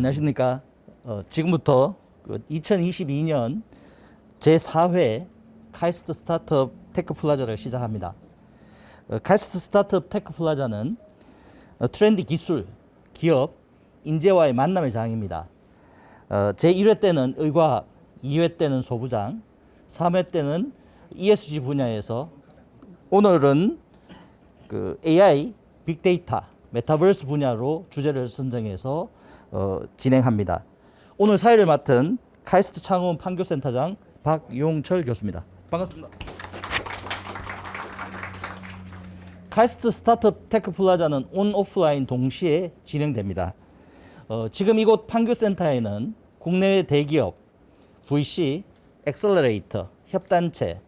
안녕하십니까. 지금부터 2022년 제4회 카이스트 스타트업 테크 플라자를 시작합니다. 카이스트 스타트업 테크 플라자는 트렌디 기술, 기업, 인재와의 만남의 장입니다. 제1회 때는 의과학, 2회 때는 소부장, 3회 때는 ESG 분야에서, 오늘은 AI, 빅데이터, 메타버스 분야로 주제를 선정해서 진행합니다. 오늘 사회를 맡은 카이스트 창원 판교센터장 박용철 교수입니다. 반갑습니다. 카이스트 스타트업 테크 플라자는 온 오프라인 동시에 진행됩니다. 지금 이곳 판교센터에는 국내외 대기업, VC, 엑셀러레이터, 협단체,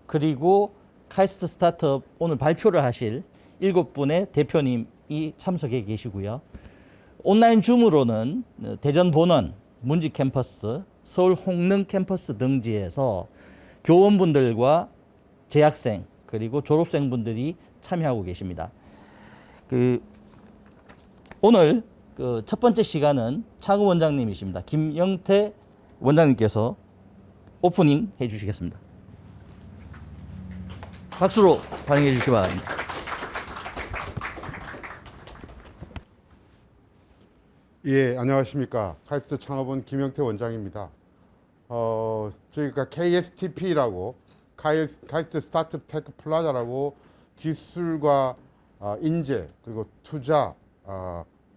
그리고 카이스트 스타트업 오늘 발표를 하실 7분의 대표님이 참석해 계시고요. 온라인 줌으로는 대전 본원, 문지 캠퍼스, 서울 홍릉 캠퍼스 등지에서 교원분들과 재학생 그리고 졸업생분들이 참여하고 계십니다. 오늘 첫 번째 시간은 차구 원장님이십니다. 김영태 원장님께서 오프닝 해주시겠습니다. 박수로 환영해 주시기 바랍니다. 예, 안녕하십니까. 카이스트 창업원 김영태 원장입니다. 저희가 KSTP라고 카이스트 스타트업 테크 플라자라고 기술과 인재 그리고 투자,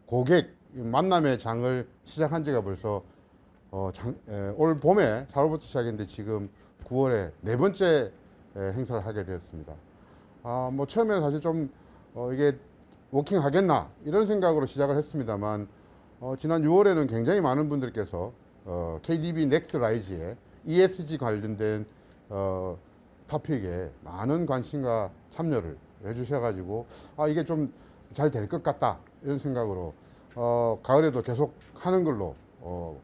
고객 만남의 장을 시작한 지가 벌써 올 봄에 4월부터 시작했는데 지금 9월에 네 번째 행사를 하게 되었습니다. 뭐 처음에는 사실 좀 이게 워킹 하겠나 이런 생각으로 시작을 했습니다만 지난 6월에는 굉장히 많은 분들께서 KDB 넥스트 라이즈의 ESG 관련된 토픽에 많은 관심과 참여를 해주셔가지고 이게 좀 잘 될 것 같다 이런 생각으로 가을에도 계속 하는 걸로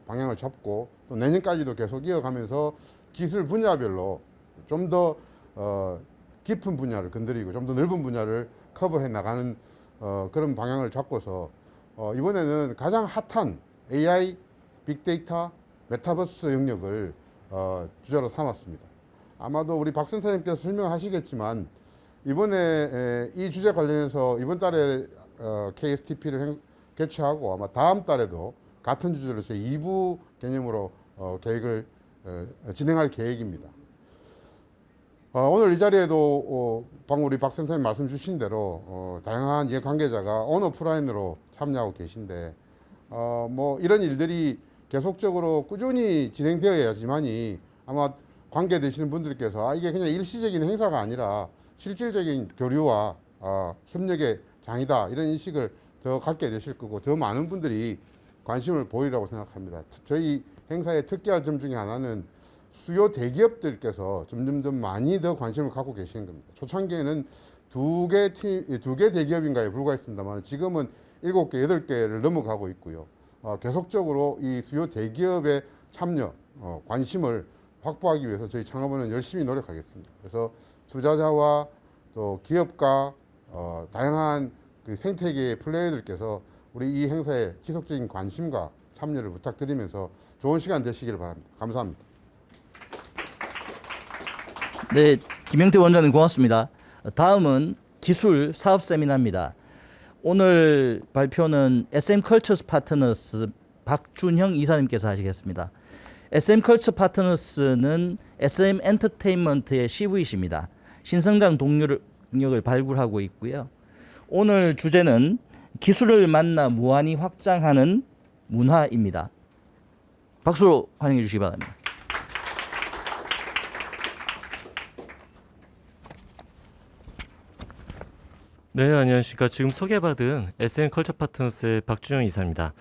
방향을 잡고 또 내년까지도 계속 이어가면서 기술 분야별로 좀 더 깊은 분야를 건드리고 좀 더 넓은 분야를 커버해 나가는 그런 방향을 잡고서 이번에는 가장 핫한 AI, 빅데이터, 메타버스 영역을 주제로 삼았습니다. 아마도 우리 박 선생님께서 설명하시겠지만 이번에 이 주제 관련해서 이번 달에 KSTP를 개최하고 아마 다음 달에도 같은 주제로 제 2부 개념으로 계획을 진행할 계획입니다. 오늘 이 자리에도 방금 우리 박 선생님 말씀 주신 대로 다양한 이해관계자가 온 오프라인으로 참여하고 계신데 뭐 이런 일들이 계속적으로 꾸준히 진행되어야지만이 아마 관계되시는 분들께서 이게 그냥 일시적인 행사가 아니라 실질적인 교류와 협력의 장이다 이런 인식을 더 갖게 되실 거고 더 많은 분들이 관심을 보이라고 생각합니다. 저희 행사의 특기할 점 중에 하나는 수요 대기업들께서 점점 많이 더 관심을 갖고 계시는 겁니다. 초창기에는 두 개 대기업인가에 불과했습니다만 지금은 7개, 8개를 넘어가고 있고요. 계속적으로 이 수요 대기업의 참여, 관심을 확보하기 위해서 저희 창업원은 열심히 노력하겠습니다. 그래서 투자자와 또 기업가, 다양한 생태계의 플레이어들께서 우리 이 행사에 지속적인 관심과 참여를 부탁드리면서 좋은 시간 되시기를 바랍니다. 감사합니다. 네, 김영태 원장님 고맙습니다. 다음은 기술 사업 세미나입니다. 오늘 발표는 SM 컬처스 파트너스 박준형 이사님께서 하시겠습니다. SM 컬처 파트너스는 SM 엔터테인먼트의 CVC입니다. 신성장 동력을 발굴하고 있고요. 오늘 주제는 기술을 만나 무한히 확장하는 문화입니다. 박수로 환영해 주시기 바랍니다. 네, 안녕하십니까. 지금 소개받은 SM 컬처 파트너스의 박준영 이사입니다.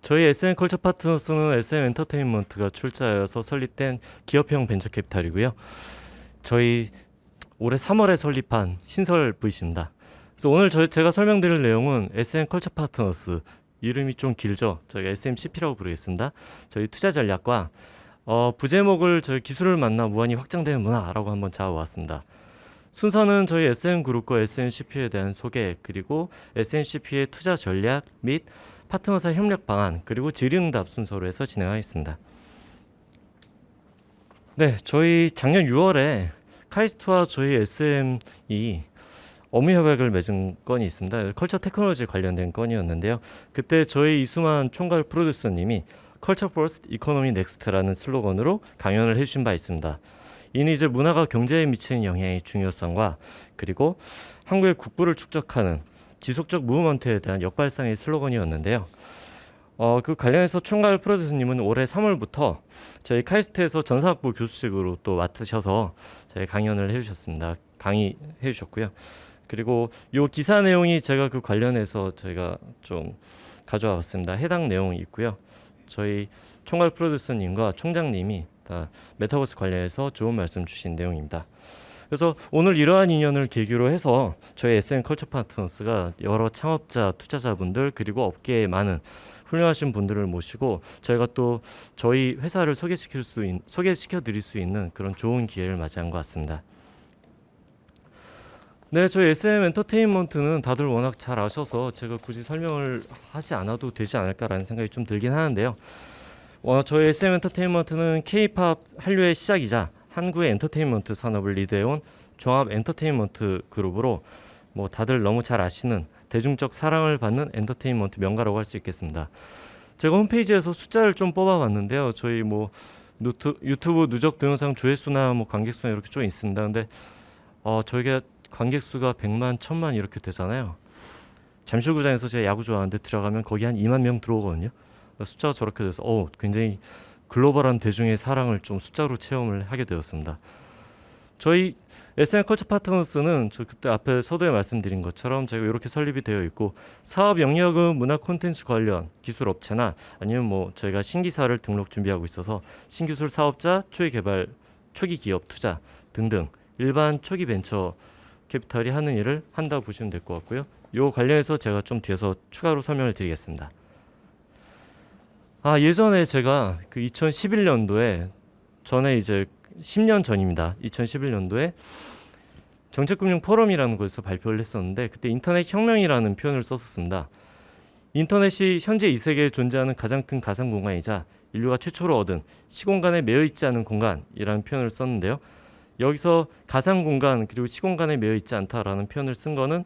저희 SM 컬처 파트너스는 SM 엔터테인먼트가 출자하여서 설립된 기업형 벤처캐피탈이고요. 저희 올해 3월에 설립한 신설 VC입니다. 그래서 오늘 제가 설명드릴 내용은 SM 컬처 파트너스, 이름이 좀 길죠. 저희 SMCP라고 부르겠습니다. 저희 투자 전략과 부제목을 저희 기술을 만나 무한히 확장되는 문화라고 한번 잡아왔습니다. 순서는 저희 SM그룹과 SMCP에 대한 소개, 그리고 SMCP의 투자 전략 및 파트너사 협력 방안 그리고 질의응답 순서로 해서 진행하겠습니다. 네, 저희 작년 6월에 카이스트와 저희 SM이 업무 협약을 맺은 건이 있습니다. 컬처 테크놀로지 관련된 건이었는데요. 그때 저희 이수만 총괄 프로듀서님이 컬처 퍼스트 이코노미 넥스트라는 슬로건으로 강연을 해주신 바 있습니다. 이는 이제 문화가 경제에 미치는 영향의 중요성과 그리고 한국의 국부를 축적하는 지속적 무브먼트에 대한 역발상의 슬로건이었는데요. 그 관련해서 총괄 프로듀서님은 올해 3월부터 저희 카이스트에서 전사학부 교수직으로 또 맡으셔서 저희 강연을 해주셨습니다. 강의해 주셨고요. 그리고 요 기사 내용이 제가 그 관련해서 저희가 좀 가져와 봤습니다. 해당 내용이 있고요. 저희 총괄 프로듀서님과 총장님이 다 메타버스 관련해서 좋은 말씀 주신 내용입니다. 그래서 오늘 이러한 인연을 계기로 해서 저희 SM 컬처 파트너스가 여러 창업자, 투자자분들 그리고 업계에 많은 훌륭하신 분들을 모시고 저희가 또 저희 회사를 소개시켜 드릴 수 있는 그런 좋은 기회를 맞이한 것 같습니다. 네, 저희 SM 엔터테인먼트는 다들 워낙 잘 아셔서 제가 굳이 설명을 하지 않아도 되지 않을까라는 생각이 좀 들긴 하는데요. 저희 SM 엔터테인먼트는 K-팝 한류의 시작이자 한국의 엔터테인먼트 산업을 리드해온 종합 엔터테인먼트 그룹으로 뭐 다들 너무 잘 아시는 대중적 사랑을 받는 엔터테인먼트 명가라고 할 수 있겠습니다. 제가 홈페이지에서 숫자를 좀 뽑아봤는데요. 저희 뭐 유튜브 누적 동영상 조회수나 뭐 관객수나 이렇게 좀 있습니다. 근데 저희가 관객수가 100만, 1000만 이렇게 되잖아요. 잠실구장에서 제가 야구 좋아하는데 들어가면 거기 한 2만 명 들어오거든요. 숫자가 저렇게 돼서 굉장히 글로벌한 대중의 사랑을 좀 숫자로 체험을 하게 되었습니다. 저희 SM 컬처 파트너스는 저 그때 앞에 서두에 말씀드린 것처럼 저희가 이렇게 설립이 되어 있고 사업 영역은 문화 콘텐츠 관련 기술 업체나 아니면 뭐 저희가 신기사를 등록 준비하고 있어서 신기술 사업자, 초기 개발, 초기 기업 투자 등등 일반 초기 벤처 캐피탈이 하는 일을 한다고 보시면 될 것 같고요. 이 관련해서 제가 좀 뒤에서 추가로 설명을 드리겠습니다. 예전에 제가 그 2011년도에 전에 이제 10년 전입니다. 2011년도에 정책금융 포럼이라는 곳에서 발표를 했었는데 그때 인터넷 혁명이라는 표현을 썼었습니다. 인터넷이 현재 이 세계에 존재하는 가장 큰 가상 공간이자 인류가 최초로 얻은 시공간에 매여 있지 않은 공간이라는 표현을 썼는데요. 여기서 가상 공간 그리고 시공간에 매여 있지 않다라는 표현을 쓴 거는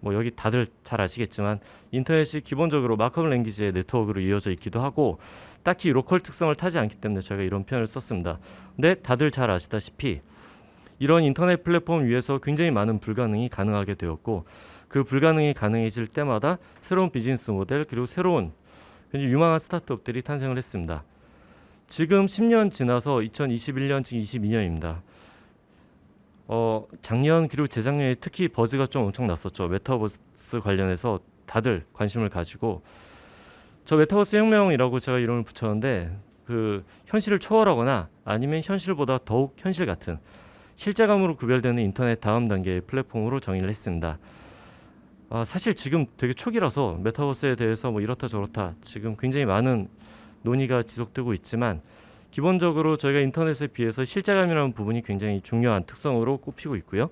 뭐 여기 다들 잘 아시겠지만 인터넷이 기본적으로 마크업 랭귀지의 네트워크로 이어져 있기도 하고 딱히 로컬 특성을 타지 않기 때문에 제가 이런 표현을 썼습니다. 근데 다들 잘 아시다시피 이런 인터넷 플랫폼 위에서 굉장히 많은 불가능이 가능하게 되었고 그 불가능이 가능해질 때마다 새로운 비즈니스 모델 그리고 새로운 굉장히 유망한 스타트업들이 탄생을 했습니다. 지금 10년 지나서 2021년 지금 22년입니다. 작년 그리고 재작년에 특히 버즈가 좀 엄청 났었죠. 메타버스 관련해서 다들 관심을 가지고 저 메타버스 혁명이라고 제가 이름을 붙였는데 그 현실을 초월하거나 아니면 현실보다 더욱 현실 같은 실제감으로 구별되는 인터넷 다음 단계의 플랫폼으로 정의를 했습니다. 사실 지금 되게 초기라서 메타버스에 대해서 뭐 이렇다 저렇다 지금 굉장히 많은 논의가 지속되고 있지만 기본적으로 저희가 인터넷에 비해서 실제감이라는 부분이 굉장히 중요한 특성으로 꼽히고 있고요.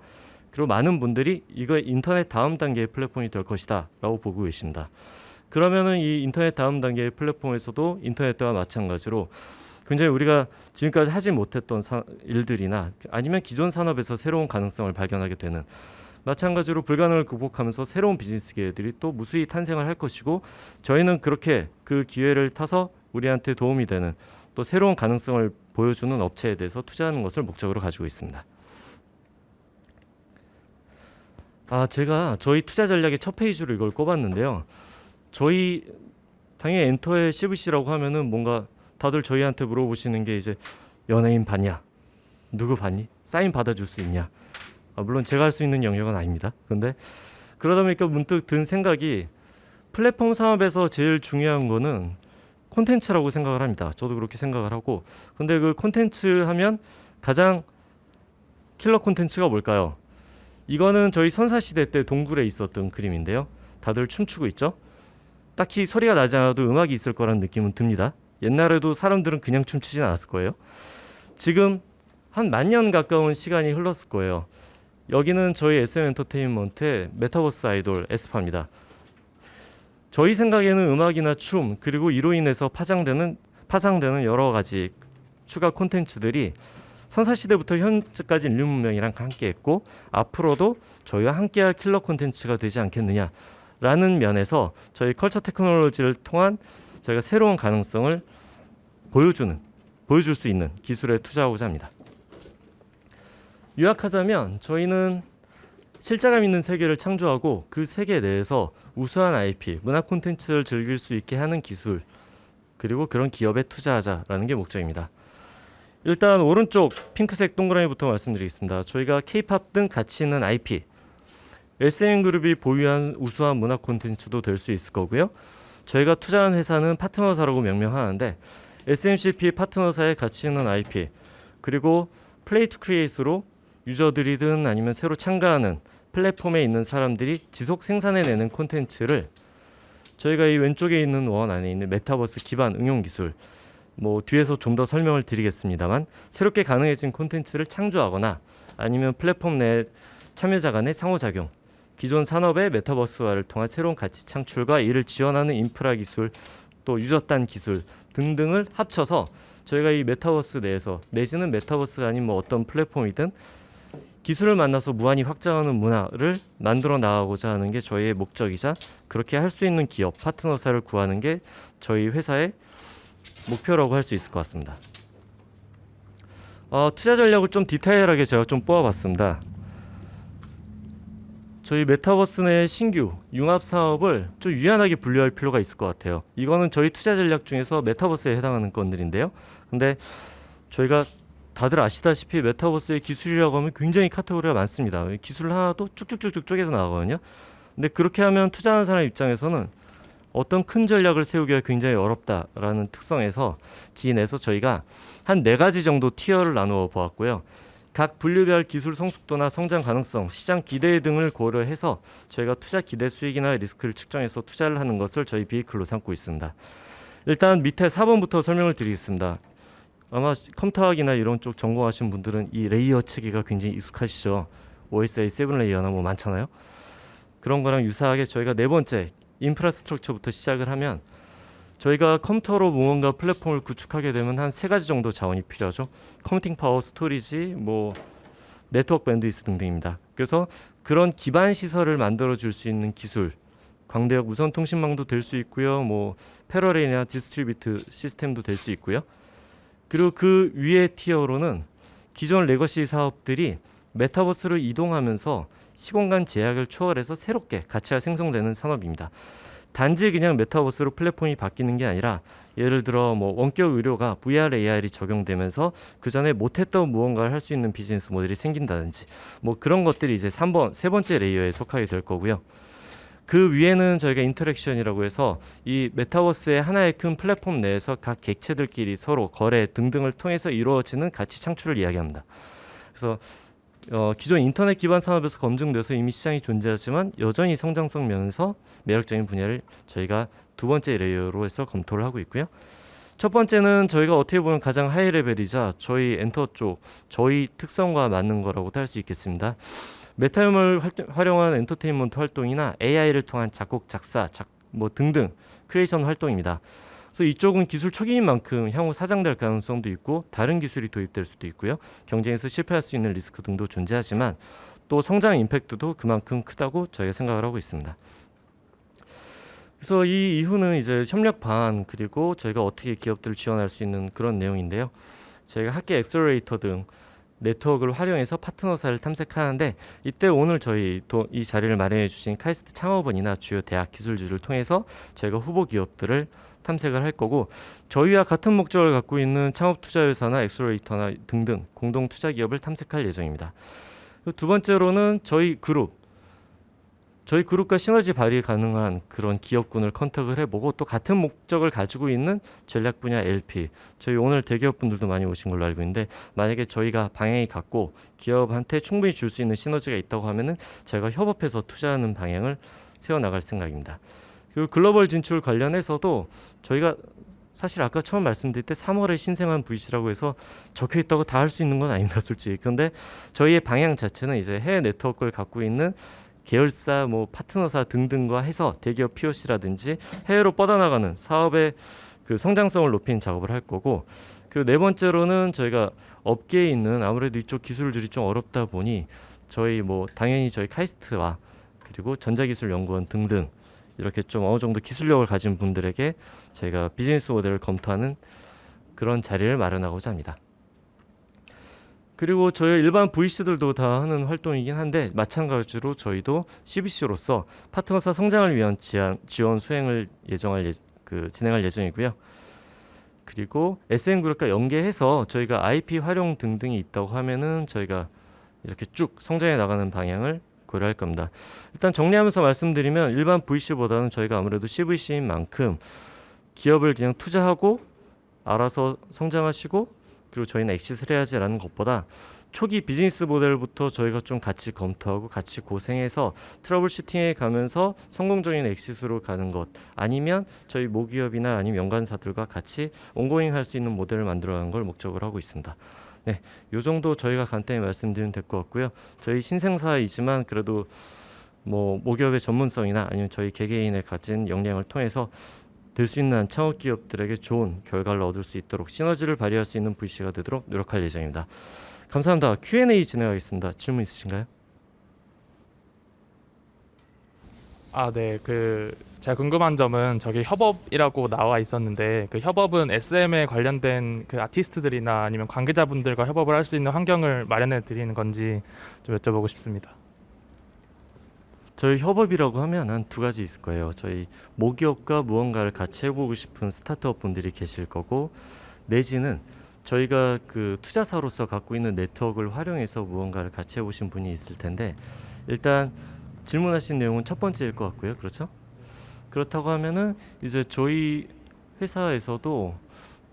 그리고 많은 분들이 이거 인터넷 다음 단계의 플랫폼이 될 것이다 라고 보고 계십니다. 그러면은 이 인터넷 다음 단계의 플랫폼에서도 인터넷과 마찬가지로 굉장히 우리가 지금까지 하지 못했던 일들이나 아니면 기존 산업에서 새로운 가능성을 발견하게 되는 마찬가지로 불가능을 극복하면서 새로운 비즈니스 기회들이 또 무수히 탄생을 할 것이고 저희는 그렇게 그 기회를 타서 우리한테 도움이 되는 또 새로운 가능성을 보여주는 업체에 대해서 투자하는 것을 목적으로 가지고 있습니다. 제가 저희 투자 전략의 첫 페이지로 이걸 꼽았는데요. 저희 당연히 엔터의 CVC라고 하면은 뭔가 다들 저희한테 물어보시는 게 이제 연예인 봤냐? 누구 봤니? 사인 받아줄 수 있냐? 물론 제가 할 수 있는 영역은 아닙니다. 근데 그러다 보니까 문득 든 생각이 플랫폼 사업에서 제일 중요한 거는 콘텐츠라고 생각을 합니다. 저도 그렇게 생각을 하고 근데 그 콘텐츠 하면 가장 킬러 콘텐츠가 뭘까요? 이거는 저희 선사시대 때 동굴에 있었던 그림인데요. 다들 춤추고 있죠? 딱히 소리가 나지 않아도 음악이 있을 거라는 느낌은 듭니다. 옛날에도 사람들은 그냥 춤추진 않았을 거예요. 지금 한 10,000년 가까운 시간이 흘렀을 거예요. 여기는 저희 SM 엔터테인먼트의 메타버스 아이돌 에스파입니다. 저희 생각에는 음악이나 춤 그리고 이로 인해서 파장되는 여러 가지 추가 콘텐츠들이 선사시대부터 현재까지 인류 문명이랑 함께했고 앞으로도 저희와 함께할 킬러 콘텐츠가 되지 않겠느냐라는 면에서 저희 컬처 테크놀로지를 통한 저희가 새로운 가능성을 보여줄 수 있는 기술에 투자하고자 합니다. 요약하자면 저희는 실제감 있는 세계를 창조하고 그 세계 내에서 우수한 IP, 문화 콘텐츠를 즐길 수 있게 하는 기술 그리고 그런 기업에 투자하자라는 게 목적입니다. 일단 오른쪽 핑크색 동그라미부터 말씀드리겠습니다. 저희가 K-팝 등 가치 있는 IP, SM그룹이 보유한 우수한 문화 콘텐츠도 될 수 있을 거고요. 저희가 투자한 회사는 파트너사라고 명명하는데 SMCP 파트너사의 가치 있는 IP 그리고 플레이 투 크리에이트로 유저들이든 아니면 새로 참가하는 플랫폼에 있는 사람들이 지속 생산해내는 콘텐츠를 저희가 이 왼쪽에 있는 원 안에 있는 메타버스 기반 응용 기술 뭐 뒤에서 좀 더 설명을 드리겠습니다만 새롭게 가능해진 콘텐츠를 창조하거나 아니면 플랫폼 내 참여자 간의 상호작용 기존 산업의 메타버스화를 통한 새로운 가치 창출과 이를 지원하는 인프라 기술 또 유저단 기술 등등을 합쳐서 저희가 이 메타버스 내에서 내지는 메타버스가 아닌 뭐 어떤 플랫폼이든 기술을 만나서 무한히 확장하는 문화를 만들어 나가고자 하는 게 저희의 목적이자 그렇게 할 수 있는 기업 파트너사를 구하는 게 저희 회사의 목표라고 할 수 있을 것 같습니다. 투자 전략을 좀 디테일하게 제가 좀 뽑아봤습니다. 저희 메타버스 내 신규 융합 사업을 좀 유연하게 분류할 필요가 있을 것 같아요. 이거는 저희 투자 전략 중에서 메타버스에 해당하는 건들인데요. 근데 저희가 다들 아시다시피 메타버스의 기술이라고 하면 굉장히 카테고리가 많습니다. 기술 하나도 쭉쭉쭉쭉 쪼개서 나가거든요. 근데 그렇게 하면 투자하는 사람 입장에서는 어떤 큰 전략을 세우기가 굉장히 어렵다라는 특성에서 기인해서 저희가 한 4가지 정도 티어를 나누어 보았고요. 각 분류별 기술 성숙도나 성장 가능성, 시장 기대 등을 고려해서 저희가 투자 기대 수익이나 리스크를 측정해서 투자를 하는 것을 저희 비이클로 삼고 있습니다. 일단 밑에 4번부터 설명을 드리겠습니다. 아마 컴퓨터학이나 이런 쪽 전공하신 분들은 이 레이어 체계가 굉장히 익숙하시죠. OSI 7레이어나 뭐 많잖아요. 그런 거랑 유사하게 저희가 4번째 인프라스트럭처부터 시작을 하면 저희가 컴퓨터로 무언가 플랫폼을 구축하게 되면 한 3가지 정도 자원이 필요하죠. 컴퓨팅 파워, 스토리지, 뭐 네트워크 밴드위스 등등입니다. 그래서 그런 기반 시설을 만들어 줄 수 있는 기술, 광대역 무선 통신망도 될 수 있고요. 뭐 패러렐이나 디스트리뷰트 시스템도 될 수 있고요. 그리고 그 위의 티어로는 기존 레거시 사업들이 메타버스로 이동하면서 시공간 제약을 초월해서 새롭게 가치가 생성되는 산업입니다. 단지 그냥 메타버스로 플랫폼이 바뀌는 게 아니라 예를 들어 뭐 원격 의료가 VR, AR이 적용되면서 그 전에 못했던 무언가를 할 수 있는 비즈니스 모델이 생긴다든지 뭐 그런 것들이 이제 3번째 레이어에 속하게 될 거고요. 그 위에는 저희가 인터랙션이라고 해서 이 메타버스의 하나의 큰 플랫폼 내에서 각 객체들끼리 서로 거래 등등을 통해서 이루어지는 가치 창출을 이야기합니다. 그래서 기존 인터넷 기반 산업에서 검증돼서 이미 시장이 존재하지만 여전히 성장성 면에서 매력적인 분야를 저희가 2번째 레이어로 해서 검토를 하고 있고요. 첫 번째는 저희가 어떻게 보면 가장 하이 레벨이자 저희 엔터 쪽 저희 특성과 맞는 거라고도 할 수 있겠습니다. 메타hum을 활용한 엔터테인먼트 활동이나 AI를 통한 작곡, 작사, 뭐 등등 크리에이션 활동입니다. 그래서 이쪽은 기술 초기인 만큼 향후 사장될 가능성도 있고 다른 기술이 도입될 수도 있고요. 경쟁에서 실패할 수 있는 리스크 등도 존재하지만 또 성장 임팩트도 그만큼 크다고 저희가 생각을 하고 있습니다. 그래서 이 이후는 이제 협력 방안 그리고 저희가 어떻게 기업들을 지원할 수 있는 그런 내용인데요. 저희가 학계 엑셀러레이터 등 네트워크를 활용해서 파트너사를 탐색하는데 이때 오늘 저희 이 자리를 마련해 주신 카이스트 창업원이나 주요 대학 기술주를 통해서 저희가 후보 기업들을 탐색을 할 거고 저희와 같은 목적을 갖고 있는 창업투자회사나 엑셀러레이터나 등등 공동 투자 기업을 탐색할 예정입니다. 두 번째로는 저희 그룹과 시너지 발휘 가능한 그런 기업군을 컨택을 해보고 또 같은 목적을 가지고 있는 전략 분야 LP 저희 오늘 대기업 분들도 많이 오신 걸로 알고 있는데 만약에 저희가 방향이 같고 기업한테 충분히 줄 수 있는 시너지가 있다고 하면은 저희가 협업해서 투자하는 방향을 세워나갈 생각입니다. 그리고 글로벌 진출 관련해서도 저희가 사실 아까 처음 말씀드릴 때 3월에 신생한 VC라고 해서 적혀 있다고 다 할 수 있는 건 아닙니다, 솔직히. 그런데 저희의 방향 자체는 이제 해외 네트워크를 갖고 있는 계열사, 뭐 파트너사 등등과 해서 대기업 POC라든지 해외로 뻗어나가는 사업의 그 성장성을 높이는 작업을 할 거고, 그 네 번째로는 저희가 업계에 있는 아무래도 이쪽 기술들이 좀 어렵다 보니 저희 뭐 당연히 저희 카이스트와 그리고 전자기술연구원 등등 이렇게 좀 어느 정도 기술력을 가진 분들에게 저희가 비즈니스 모델을 검토하는 그런 자리를 마련하고자 합니다. 그리고 저희 일반 VC들도 다 하는 활동이긴 한데 마찬가지로 저희도 CBC로서 파트너사 성장을 위한 지원 수행을 진행할 예정이고요. 그리고 SM그룹과 연계해서 저희가 IP 활용 등등이 있다고 하면은 저희가 이렇게 쭉 성장해 나가는 방향을 고려할 겁니다. 일단 정리하면서 말씀드리면 일반 VC보다는 저희가 아무래도 CVC인 만큼 기업을 그냥 투자하고 알아서 성장하시고 그리고 저희는 엑시트를 해야지라는 것보다 초기 비즈니스 모델부터 저희가 좀 같이 검토하고 같이 고생해서 트러블 슈팅에 가면서 성공적인 엑시트로 가는 것, 아니면 저희 모기업이나 아니면 연관사들과 같이 온고잉 할 수 있는 모델을 만들어가는 걸 목적으로 하고 있습니다. 네, 요 정도 저희가 간단히 말씀드리면 될 것 같고요. 저희 신생사이지만 그래도 뭐 모기업의 전문성이나 아니면 저희 개개인의 가진 역량을 통해서 될 수 있는 창업 기업들에게 좋은 결과를 얻을 수 있도록 시너지를 발휘할 수 있는 VC가 되도록 노력할 예정입니다. 감사합니다. Q&A 진행하겠습니다. 질문 있으신가요? 네. 제가 궁금한 점은 저기 협업이라고 나와 있었는데 그 협업은 SM에 관련된 그 아티스트들이나 아니면 관계자분들과 협업을 할 수 있는 환경을 마련해 드리는 건지 좀 여쭤보고 싶습니다. 저희 협업이라고 하면 한 두 가지 있을 거예요. 저희 모기업과 무언가를 같이 해보고 싶은 스타트업 분들이 계실 거고, 내지는 저희가 그 투자사로서 갖고 있는 네트워크를 활용해서 무언가를 같이 해보신 분이 있을 텐데, 일단 질문하신 내용은 첫 번째일 것 같고요. 그렇죠? 그렇다고 하면은 이제 저희 회사에서도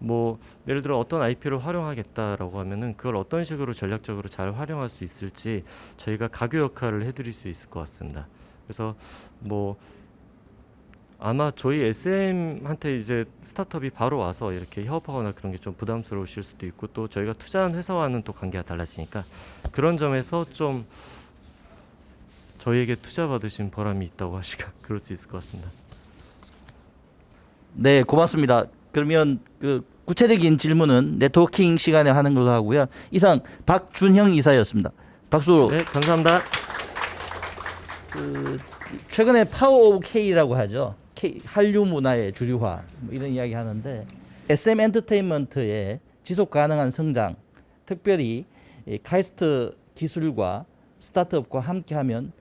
뭐 예를 들어 어떤 IP를 활용하겠다라고 하면은 그걸 어떤 식으로 전략적으로 잘 활용할 수 있을지 저희가 가교 역할을 해드릴 수 있을 것 같습니다. 그래서 뭐 아마 저희 SM한테 이제 스타트업이 바로 와서 이렇게 협업하거나 그런 게 좀 부담스러우실 수도 있고, 또 저희가 투자한 회사와는 또 관계가 달라지니까 그런 점에서 좀 저희에게 투자 받으신 보람이 있다고 하시까 그럴 수 있을 것 같습니다. 네, 고맙습니다. 그러면 그 구체적인 질문은 네트워킹 시간에 하는 걸로 하고요. 이상 박준형 이사였습니다. 박수. 네, 감사합니다. 최근에 파워 오브 K라고 하죠. 한류 문화의 주류화 뭐 이런 이야기 하는데, SM 엔터테인먼트의 지속 가능한 성장, 특별히 이 카이스트 기술과 스타트업과 함께하면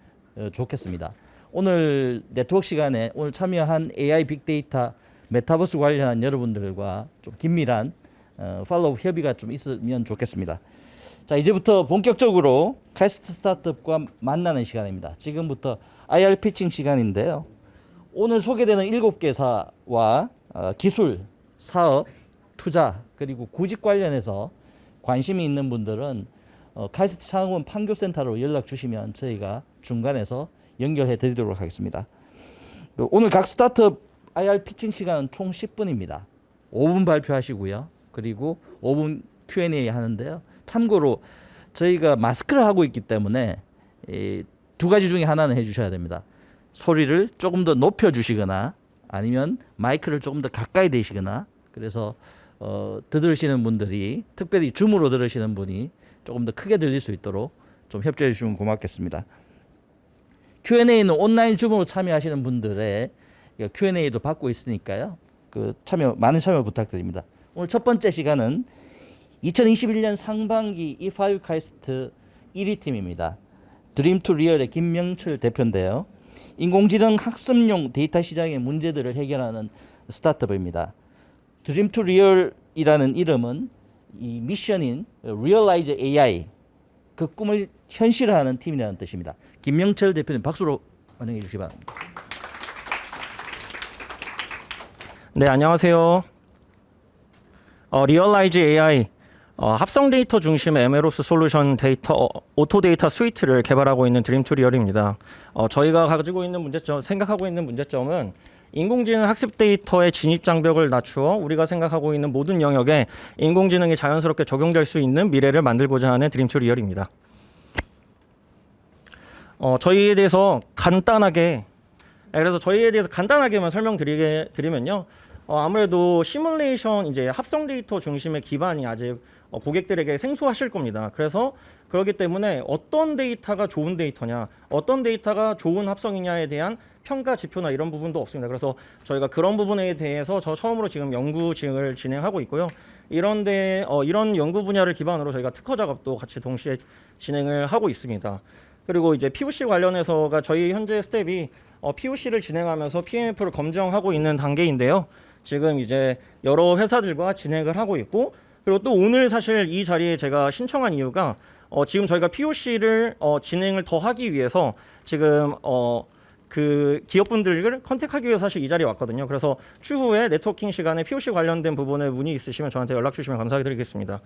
좋겠습니다. 오늘 네트워크 시간에 오늘 참여한 AI 빅데이터 메타버스 관련한 여러분들과 좀 긴밀한 팔로우 협의가 좀 있으면 좋겠습니다. 자, 이제부터 본격적으로 카이스트 스타트업과 만나는 시간입니다. 지금부터 IR 피칭 시간인데요. 오늘 소개되는 7개사와 기술, 사업, 투자 그리고 구직 관련해서 관심이 있는 분들은 카이스트 창업원 판교센터로 연락 주시면 저희가 중간에서 연결해 드리도록 하겠습니다. 오늘 각 스타트업 IR 피칭 시간은 총 10분입니다. 5분 발표하시고요. 그리고 5분 Q&A 하는데요. 참고로 저희가 마스크를 하고 있기 때문에 두 가지 중에 하나는 해주셔야 됩니다. 소리를 조금 더 높여주시거나 아니면 마이크를 조금 더 가까이 대시거나, 그래서 들으시는 분들이, 특별히 줌으로 들으시는 분이 조금 더 크게 들릴 수 있도록 좀 협조해 주시면 고맙겠습니다. Q&A는 온라인 줌으로 참여하시는 분들의 Q&A도 받고 있으니까요. 많은 참여 부탁드립니다. 오늘 첫 번째 시간은 2021년 상반기 E5 카이스트 1위 팀입니다. 드림 투 리얼의 김명철 대표인데요. 인공지능 학습용 데이터 시장의 문제들을 해결하는 스타트업입니다. 드림 투 리얼이라는 이름은 이 미션인 리얼라이즈 AI, 그 꿈을 현실화하는 팀이라는 뜻입니다. 김명철 대표님 박수로 환영해 주시기 바랍니다. 네, 안녕하세요. 리얼라이즈 AI 합성 데이터 중심 MLOps 솔루션 데이터 오토 데이터 스위트를 개발하고 있는 드림투리얼입니다. 저희가 가지고 있는 생각하고 있는 문제점은 인공지능 학습 데이터의 진입 장벽을 낮추어 우리가 생각하고 있는 모든 영역에 인공지능이 자연스럽게 적용될 수 있는 미래를 만들고자 하는 드림투리얼입니다. 저희에 대해서 간단하게 그래서 저희에 대해서 간단하게만 설명드리면요. 아무래도 시뮬레이션 이제 합성 데이터 중심의 기반이 아직 고객들에게 생소하실 겁니다. 그래서 그렇기 때문에 어떤 데이터가 좋은 데이터냐, 어떤 데이터가 좋은 합성이냐에 대한 평가 지표나 이런 부분도 없습니다. 그래서 저희가 그런 부분에 대해서 저 처음으로 지금 연구를 진행하고 있고요. 이런 연구 분야를 기반으로 저희가 특허 작업도 같이 동시에 진행을 하고 있습니다. 그리고 이제 POC 관련해서가 저희 현재 스텝이 POC를 진행하면서 PMF를 검증하고 있는 단계인데요. 지금 이제 여러 회사들과 진행을 하고 있고, 그리고 또 오늘 사실 이 자리에 제가 신청한 이유가 지금 저희가 POC를 진행을 더 하기 위해서 지금 그 기업분들을 컨택하기 위해서 사실 이 자리에 왔거든요. 그래서 추후에 네트워킹 시간에 POC 관련된 부분에 문의 있으시면 저한테 연락 주시면 감사드리겠습니다.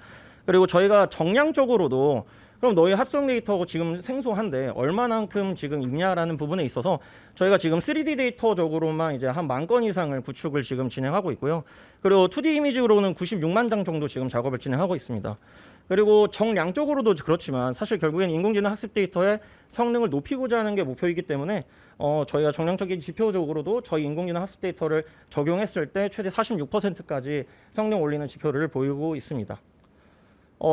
그리고 저희가 정량적으로도 그럼 너희 합성 데이터 지금 생소한데 얼마만큼 지금 있냐라는 부분에 있어서 저희가 지금 3D 데이터적으로만 이제 한 10,000건 이상을 구축을 지금 진행하고 있고요. 그리고 2D 이미지로는 96만 장 정도 지금 작업을 진행하고 있습니다. 그리고 정량적으로도 그렇지만 사실 결국엔 인공지능 학습 데이터의 성능을 높이고자 하는 게 목표이기 때문에 저희가 정량적인 지표적으로도 저희 인공지능 학습 데이터를 적용했을 때 최대 46%까지 성능 올리는 지표를 보이고 있습니다.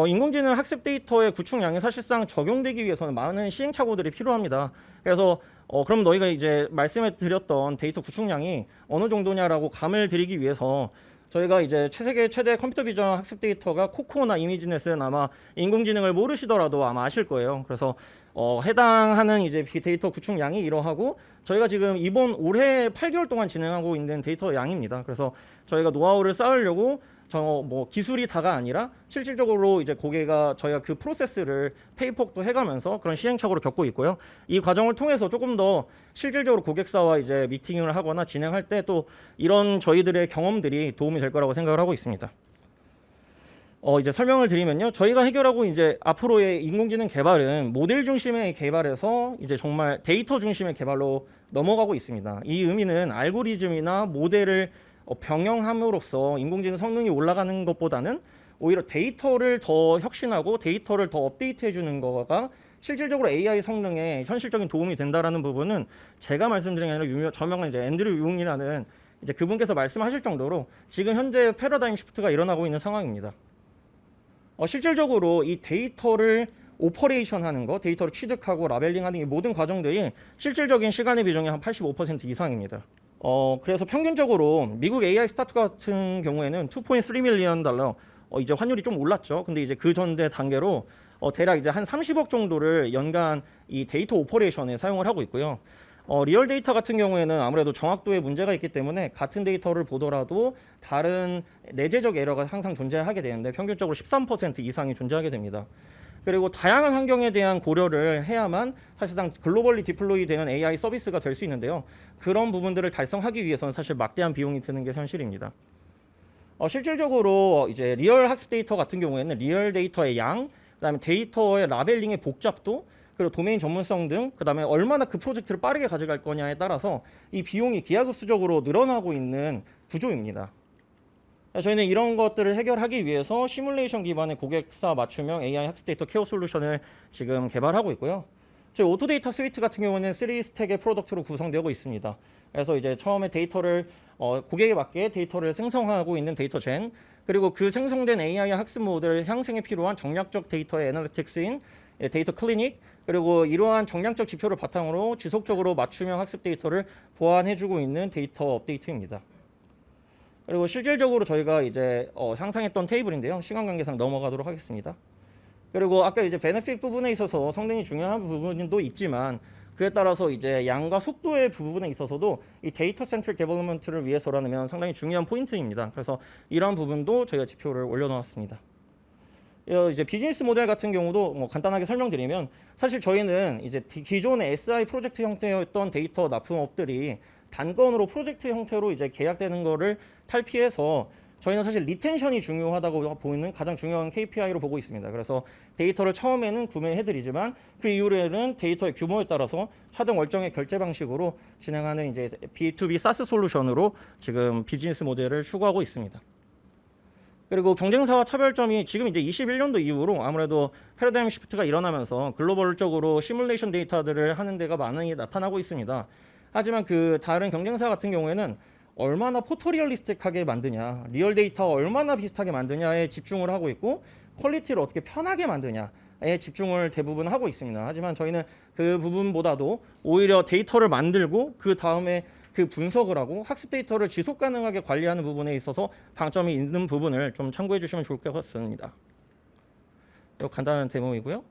인공지능 학습 데이터의 구축량이 사실상 적용되기 위해서는 많은 시행착오들이 필요합니다. 그래서 그럼 너희가 이제 말씀해 드렸던 데이터 구축량이 어느 정도냐라고 감을 드리기 위해서 저희가 이제 세계 최대 컴퓨터 비전 학습 데이터가 코코나 이미지넷은 아마 인공지능을 모르시더라도 아마 아실 거예요. 그래서 해당하는 이제 데이터 구축량이 이러하고 저희가 지금 이번 올해 8개월 동안 진행하고 있는 데이터 양입니다. 그래서 저희가 노하우를 쌓으려고 뭐 기술이 다가 아니라 실질적으로 이제 고객가 저희가 그 프로세스를 페이폭도 해가면서 그런 시행착오를 겪고 있고요. 이 과정을 통해서 조금 더 실질적으로 고객사와 이제 미팅을 하거나 진행할 때 또 이런 저희들의 경험들이 도움이 될 거라고 생각을 하고 있습니다. 이제 설명을 드리면요. 저희가 해결하고 이제 앞으로의 인공지능 개발은 모델 중심의 개발에서 이제 정말 데이터 중심의 개발로 넘어가고 있습니다. 이 의미는 알고리즘이나 모델을 병영함으로써 인공지능 성능이 올라가는 것보다는 오히려 데이터를 더 혁신하고 데이터를 더 업데이트해 주는 거가 실질적으로 AI 성능에 현실적인 도움이 된다라는 부분은 제가 말씀드린 게 아니라 저명한 이제 앤드류 융이라는 이제 그분께서 말씀하실 정도로 지금 현재 패러다임 시프트가 일어나고 있는 상황입니다. 실질적으로 이 데이터를 오퍼레이션 하는 거, 데이터를 취득하고 라벨링하는 이 모든 과정들이 실질적인 시간의 비중이 한 85% 이상입니다. 그래서 평균적으로 미국 AI 스타트 같은 경우에는 2.3 밀리언 달러, 이제 환율이 좀 올랐죠. 근데 이제 그 전대 단계로 대략 이제 한 30억 정도를 연간 이 데이터 오퍼레이션에 사용을 하고 있고요. 리얼 데이터 같은 경우에는 아무래도 정확도에 문제가 있기 때문에 같은 데이터를 보더라도 다른 내재적 에러가 항상 존재하게 되는데 평균적으로 13% 이상이 존재하게 됩니다. 그리고 다양한 환경에 대한 고려를 해야만 사실상 글로벌리 디플로이 되는 AI 서비스가 될 수 있는데요. 그런 부분들을 달성하기 위해서는 사실 막대한 비용이 드는 게 현실입니다. 실질적으로 이제 리얼 학습 데이터 같은 경우에는 리얼 데이터의 양, 그다음에 데이터의 라벨링의 복잡도, 그리고 도메인 전문성 등, 그다음에 얼마나 그 프로젝트를 빠르게 가져갈 거냐에 따라서 이 비용이 기하급수적으로 늘어나고 있는 구조입니다. 저희는 이런 것들을 해결하기 위해서 시뮬레이션 기반의 고객사 맞춤형 AI 학습 데이터 케어 솔루션을 지금 개발하고 있고요. 저희 오토데이터 스위트 같은 경우는 3스택의 프로덕트로 구성되고 있습니다. 그래서 이제 처음에 데이터를 고객에 맞게 데이터를 생성하고 있는 데이터 젠, 그리고 그 생성된 AI 학습 모델 향생에 필요한 정략적 데이터의 애널리틱스인 데이터 클리닉, 그리고 이러한 정량적 지표를 바탕으로 지속적으로 맞춤형 학습 데이터를 보완해주고 있는 데이터 업데이트입니다. 그리고 실질적으로 저희가 이제 향상했던 테이블인데요. 시간 관계상 넘어가도록 하겠습니다. 그리고 아까 이제 베네핏 부분에 있어서 성능이 중요한 부분도 있지만 그에 따라서 이제 양과 속도의 부분에 있어서도 이 데이터 센트릭 데벨롭먼트를 위해서라면 상당히 중요한 포인트입니다. 그래서 이런 부분도 저희가 지표를 올려놓았습니다. 이제 비즈니스 모델 같은 경우도 뭐 간단하게 설명드리면 사실 저희는 이제 기존의 SI 프로젝트 형태였던 데이터 납품업들이 단건으로 프로젝트 형태로 이제 계약되는 거를 탈피해서 저희는 사실 리텐션이 중요하다고 보이는 가장 중요한 KPI로 보고 있습니다. 그래서 데이터를 처음에는 구매해드리지만 그 이후에는 데이터의 규모에 따라서 차등 월정의 결제 방식으로 진행하는 이제 B2B SaaS 솔루션으로 지금 비즈니스 모델을 추구하고 있습니다. 그리고 경쟁사와 차별점이 지금 이제 21년도 이후로 아무래도 패러다임 시프트가 일어나면서 글로벌적으로 시뮬레이션 데이터들을 하는 데가 많이 나타나고 있습니다. 하지만 그 다른 경쟁사 같은 경우에는 얼마나 포토리얼리스틱하게 만드냐, 리얼 데이터와 얼마나 비슷하게 만드냐에 집중을 하고 있고 퀄리티를 어떻게 편하게 만드냐에 집중을 대부분 하고 있습니다. 하지만 저희는 그 부분보다도 오히려 데이터를 만들고 그 다음에 그 분석을 하고 학습 데이터를 지속 가능하게 관리하는 부분에 있어서 방점이 있는 부분을 좀 참고해 주시면 좋을 것 같습니다. 이거 간단한 데모이고요.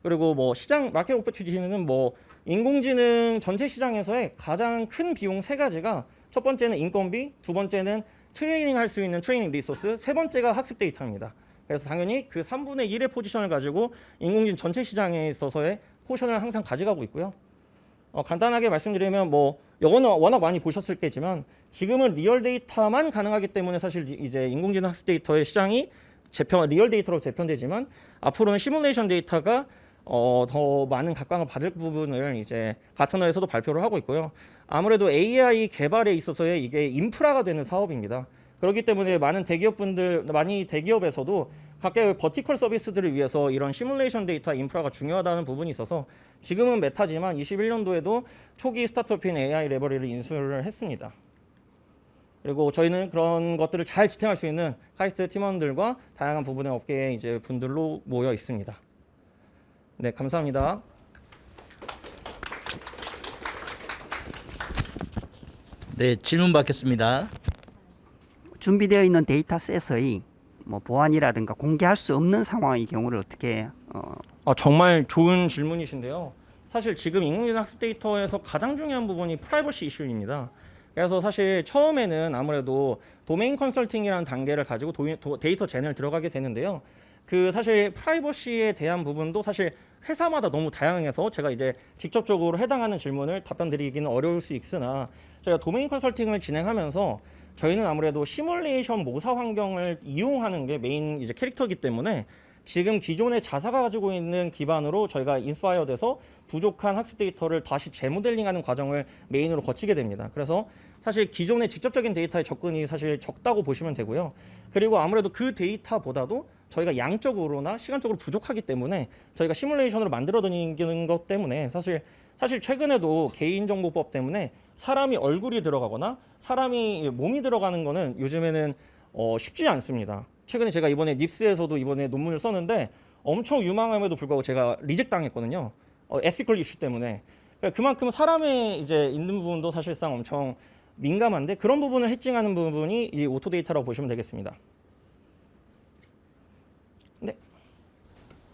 그리고 뭐 시장 마켓 오퍼튜니티는 뭐 인공지능 전체 시장에서의 가장 큰 비용 세 가지가 첫 번째는 인건비, 두 번째는 트레이닝 할 수 있는 트레이닝 리소스, 세 번째가 학습 데이터입니다. 그래서 당연히 그 3분의 1의 포지션을 가지고 인공지능 전체 시장에 있어서의 포션을 항상 가져가고 있고요. 간단하게 말씀드리면 뭐 이거는 워낙 많이 보셨을겠지만 지금은 리얼 데이터만 가능하기 때문에 사실 이제 인공지능 학습 데이터의 시장이 리얼 데이터로 재편되지만 앞으로는 시뮬레이션 데이터가 더 많은 각광을 받을 부분을 이제 가트너에서도 발표를 하고 있고요. 아무래도 AI 개발에 있어서의 이게 인프라가 되는 사업입니다. 그렇기 때문에 많이 대기업에서도 각각의 버티컬 서비스들을 위해서 이런 시뮬레이션 데이터 인프라가 중요하다는 부분이 있어서 지금은 메타지만 21년도에도 초기 스타트업인 AI 레버리를 인수를 했습니다. 그리고 저희는 그런 것들을 잘 지탱할 수 있는 카이스트 팀원들과 다양한 부분의 업계의 이제 분들로 모여 있습니다. 네, 감사합니다. 네, 질문 받겠습니다. 준비되어 있는 데이터셋의 뭐 보안이라든가 공개할 수 없는 상황의 경우를 어떻게 정말 좋은 질문이신데요. 사실 지금 인공지능 학습 데이터에서 가장 중요한 부분이 프라이버시 이슈입니다. 그래서 사실 처음에는 아무래도 도메인 컨설팅이라는 단계를 가지고 데이터 젠을 들어가게 되는데요. 그 사실 프라이버시에 대한 부분도 사실 회사마다 너무 다양해서 제가 이제 직접적으로 해당하는 질문을 답변 드리기는 어려울 수 있으나 저희가 도메인 컨설팅을 진행하면서 저희는 아무래도 시뮬레이션 모사 환경을 이용하는 게 메인 이제 캐릭터이기 때문에 지금 기존의 자사가 가지고 있는 기반으로 저희가 인스파이어돼서 부족한 학습 데이터를 다시 재모델링하는 과정을 메인으로 거치게 됩니다. 그래서 사실 기존의 직접적인 데이터의 접근이 사실 적다고 보시면 되고요. 그리고 아무래도 그 데이터보다도 저희가 양적으로나 시간적으로 부족하기 때문에 저희가 시뮬레이션으로 만들어드리는 것 때문에 사실 최근에도 개인정보법 때문에 사람이 얼굴이 들어가거나 사람이 몸이 들어가는 거는 요즘에는 쉽지 않습니다. 최근에 제가 이번에 닙스에서도 이번에 논문을 썼는데 엄청 유망함에도 불구하고 제가 리젝 당했거든요. 에티컬 이슈 때문에. 그만큼 사람의 이제 있는 부분도 사실상 엄청 민감한데 그런 부분을 해칭하는 부분이 이 오토 데이터라고 보시면 되겠습니다. 네.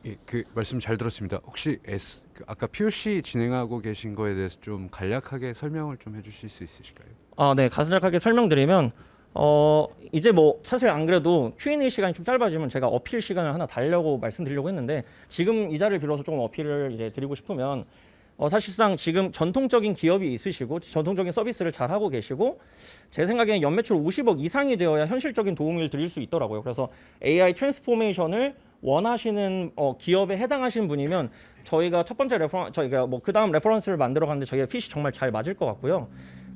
예, 그 말씀 잘 들었습니다. 혹시 아까 POC 진행하고 계신 거에 대해서 좀 간략하게 설명을 좀 해주실 수 있으실까요? 네, 간략하게 설명드리면 이제 뭐 사실 안 그래도 Q&A 시간이 좀 짧아지면 제가 어필 시간을 하나 달려고 말씀드리려고 했는데 지금 이 자리를 빌어서 조금 어필을 이제 드리고 싶으면 사실상 지금 전통적인 기업이 있으시고 전통적인 서비스를 잘 하고 계시고 제 생각에는 연매출 50억 이상이 되어야 현실적인 도움을 드릴 수 있더라고요. 그래서 AI 트랜스포메이션을 원하시는 기업에 해당하시는 분이면 저희가 첫 번째 저희가 뭐 그 다음 레퍼런스를 만들어 가는데 저희가 핏이 정말 잘 맞을 것 같고요.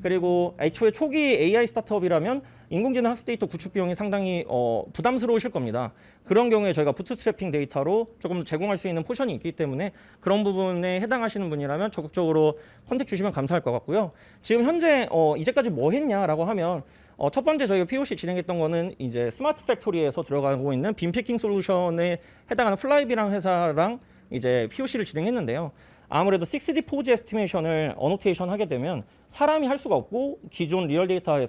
그리고 애초에 초기 AI 스타트업이라면 인공지능 학습 데이터 구축 비용이 상당히 부담스러우실 겁니다. 그런 경우에 저희가 부트스트래핑 데이터로 조금 제공할 수 있는 포션이 있기 때문에 그런 부분에 해당하시는 분이라면 적극적으로 컨택 주시면 감사할 것 같고요. 지금 현재 이제까지 뭐 했냐라고 하면 첫 번째 저희가 POC 진행했던 거는 이제 스마트 팩토리에서 들어가고 있는 빔 패킹 솔루션에 해당하는 플라이비랑 회사랑 이제 POC를 진행했는데요. 아무래도 6D 포즈 에스티메이션을 어노테이션 하게 되면 사람이 할 수가 없고 기존 리얼 데이터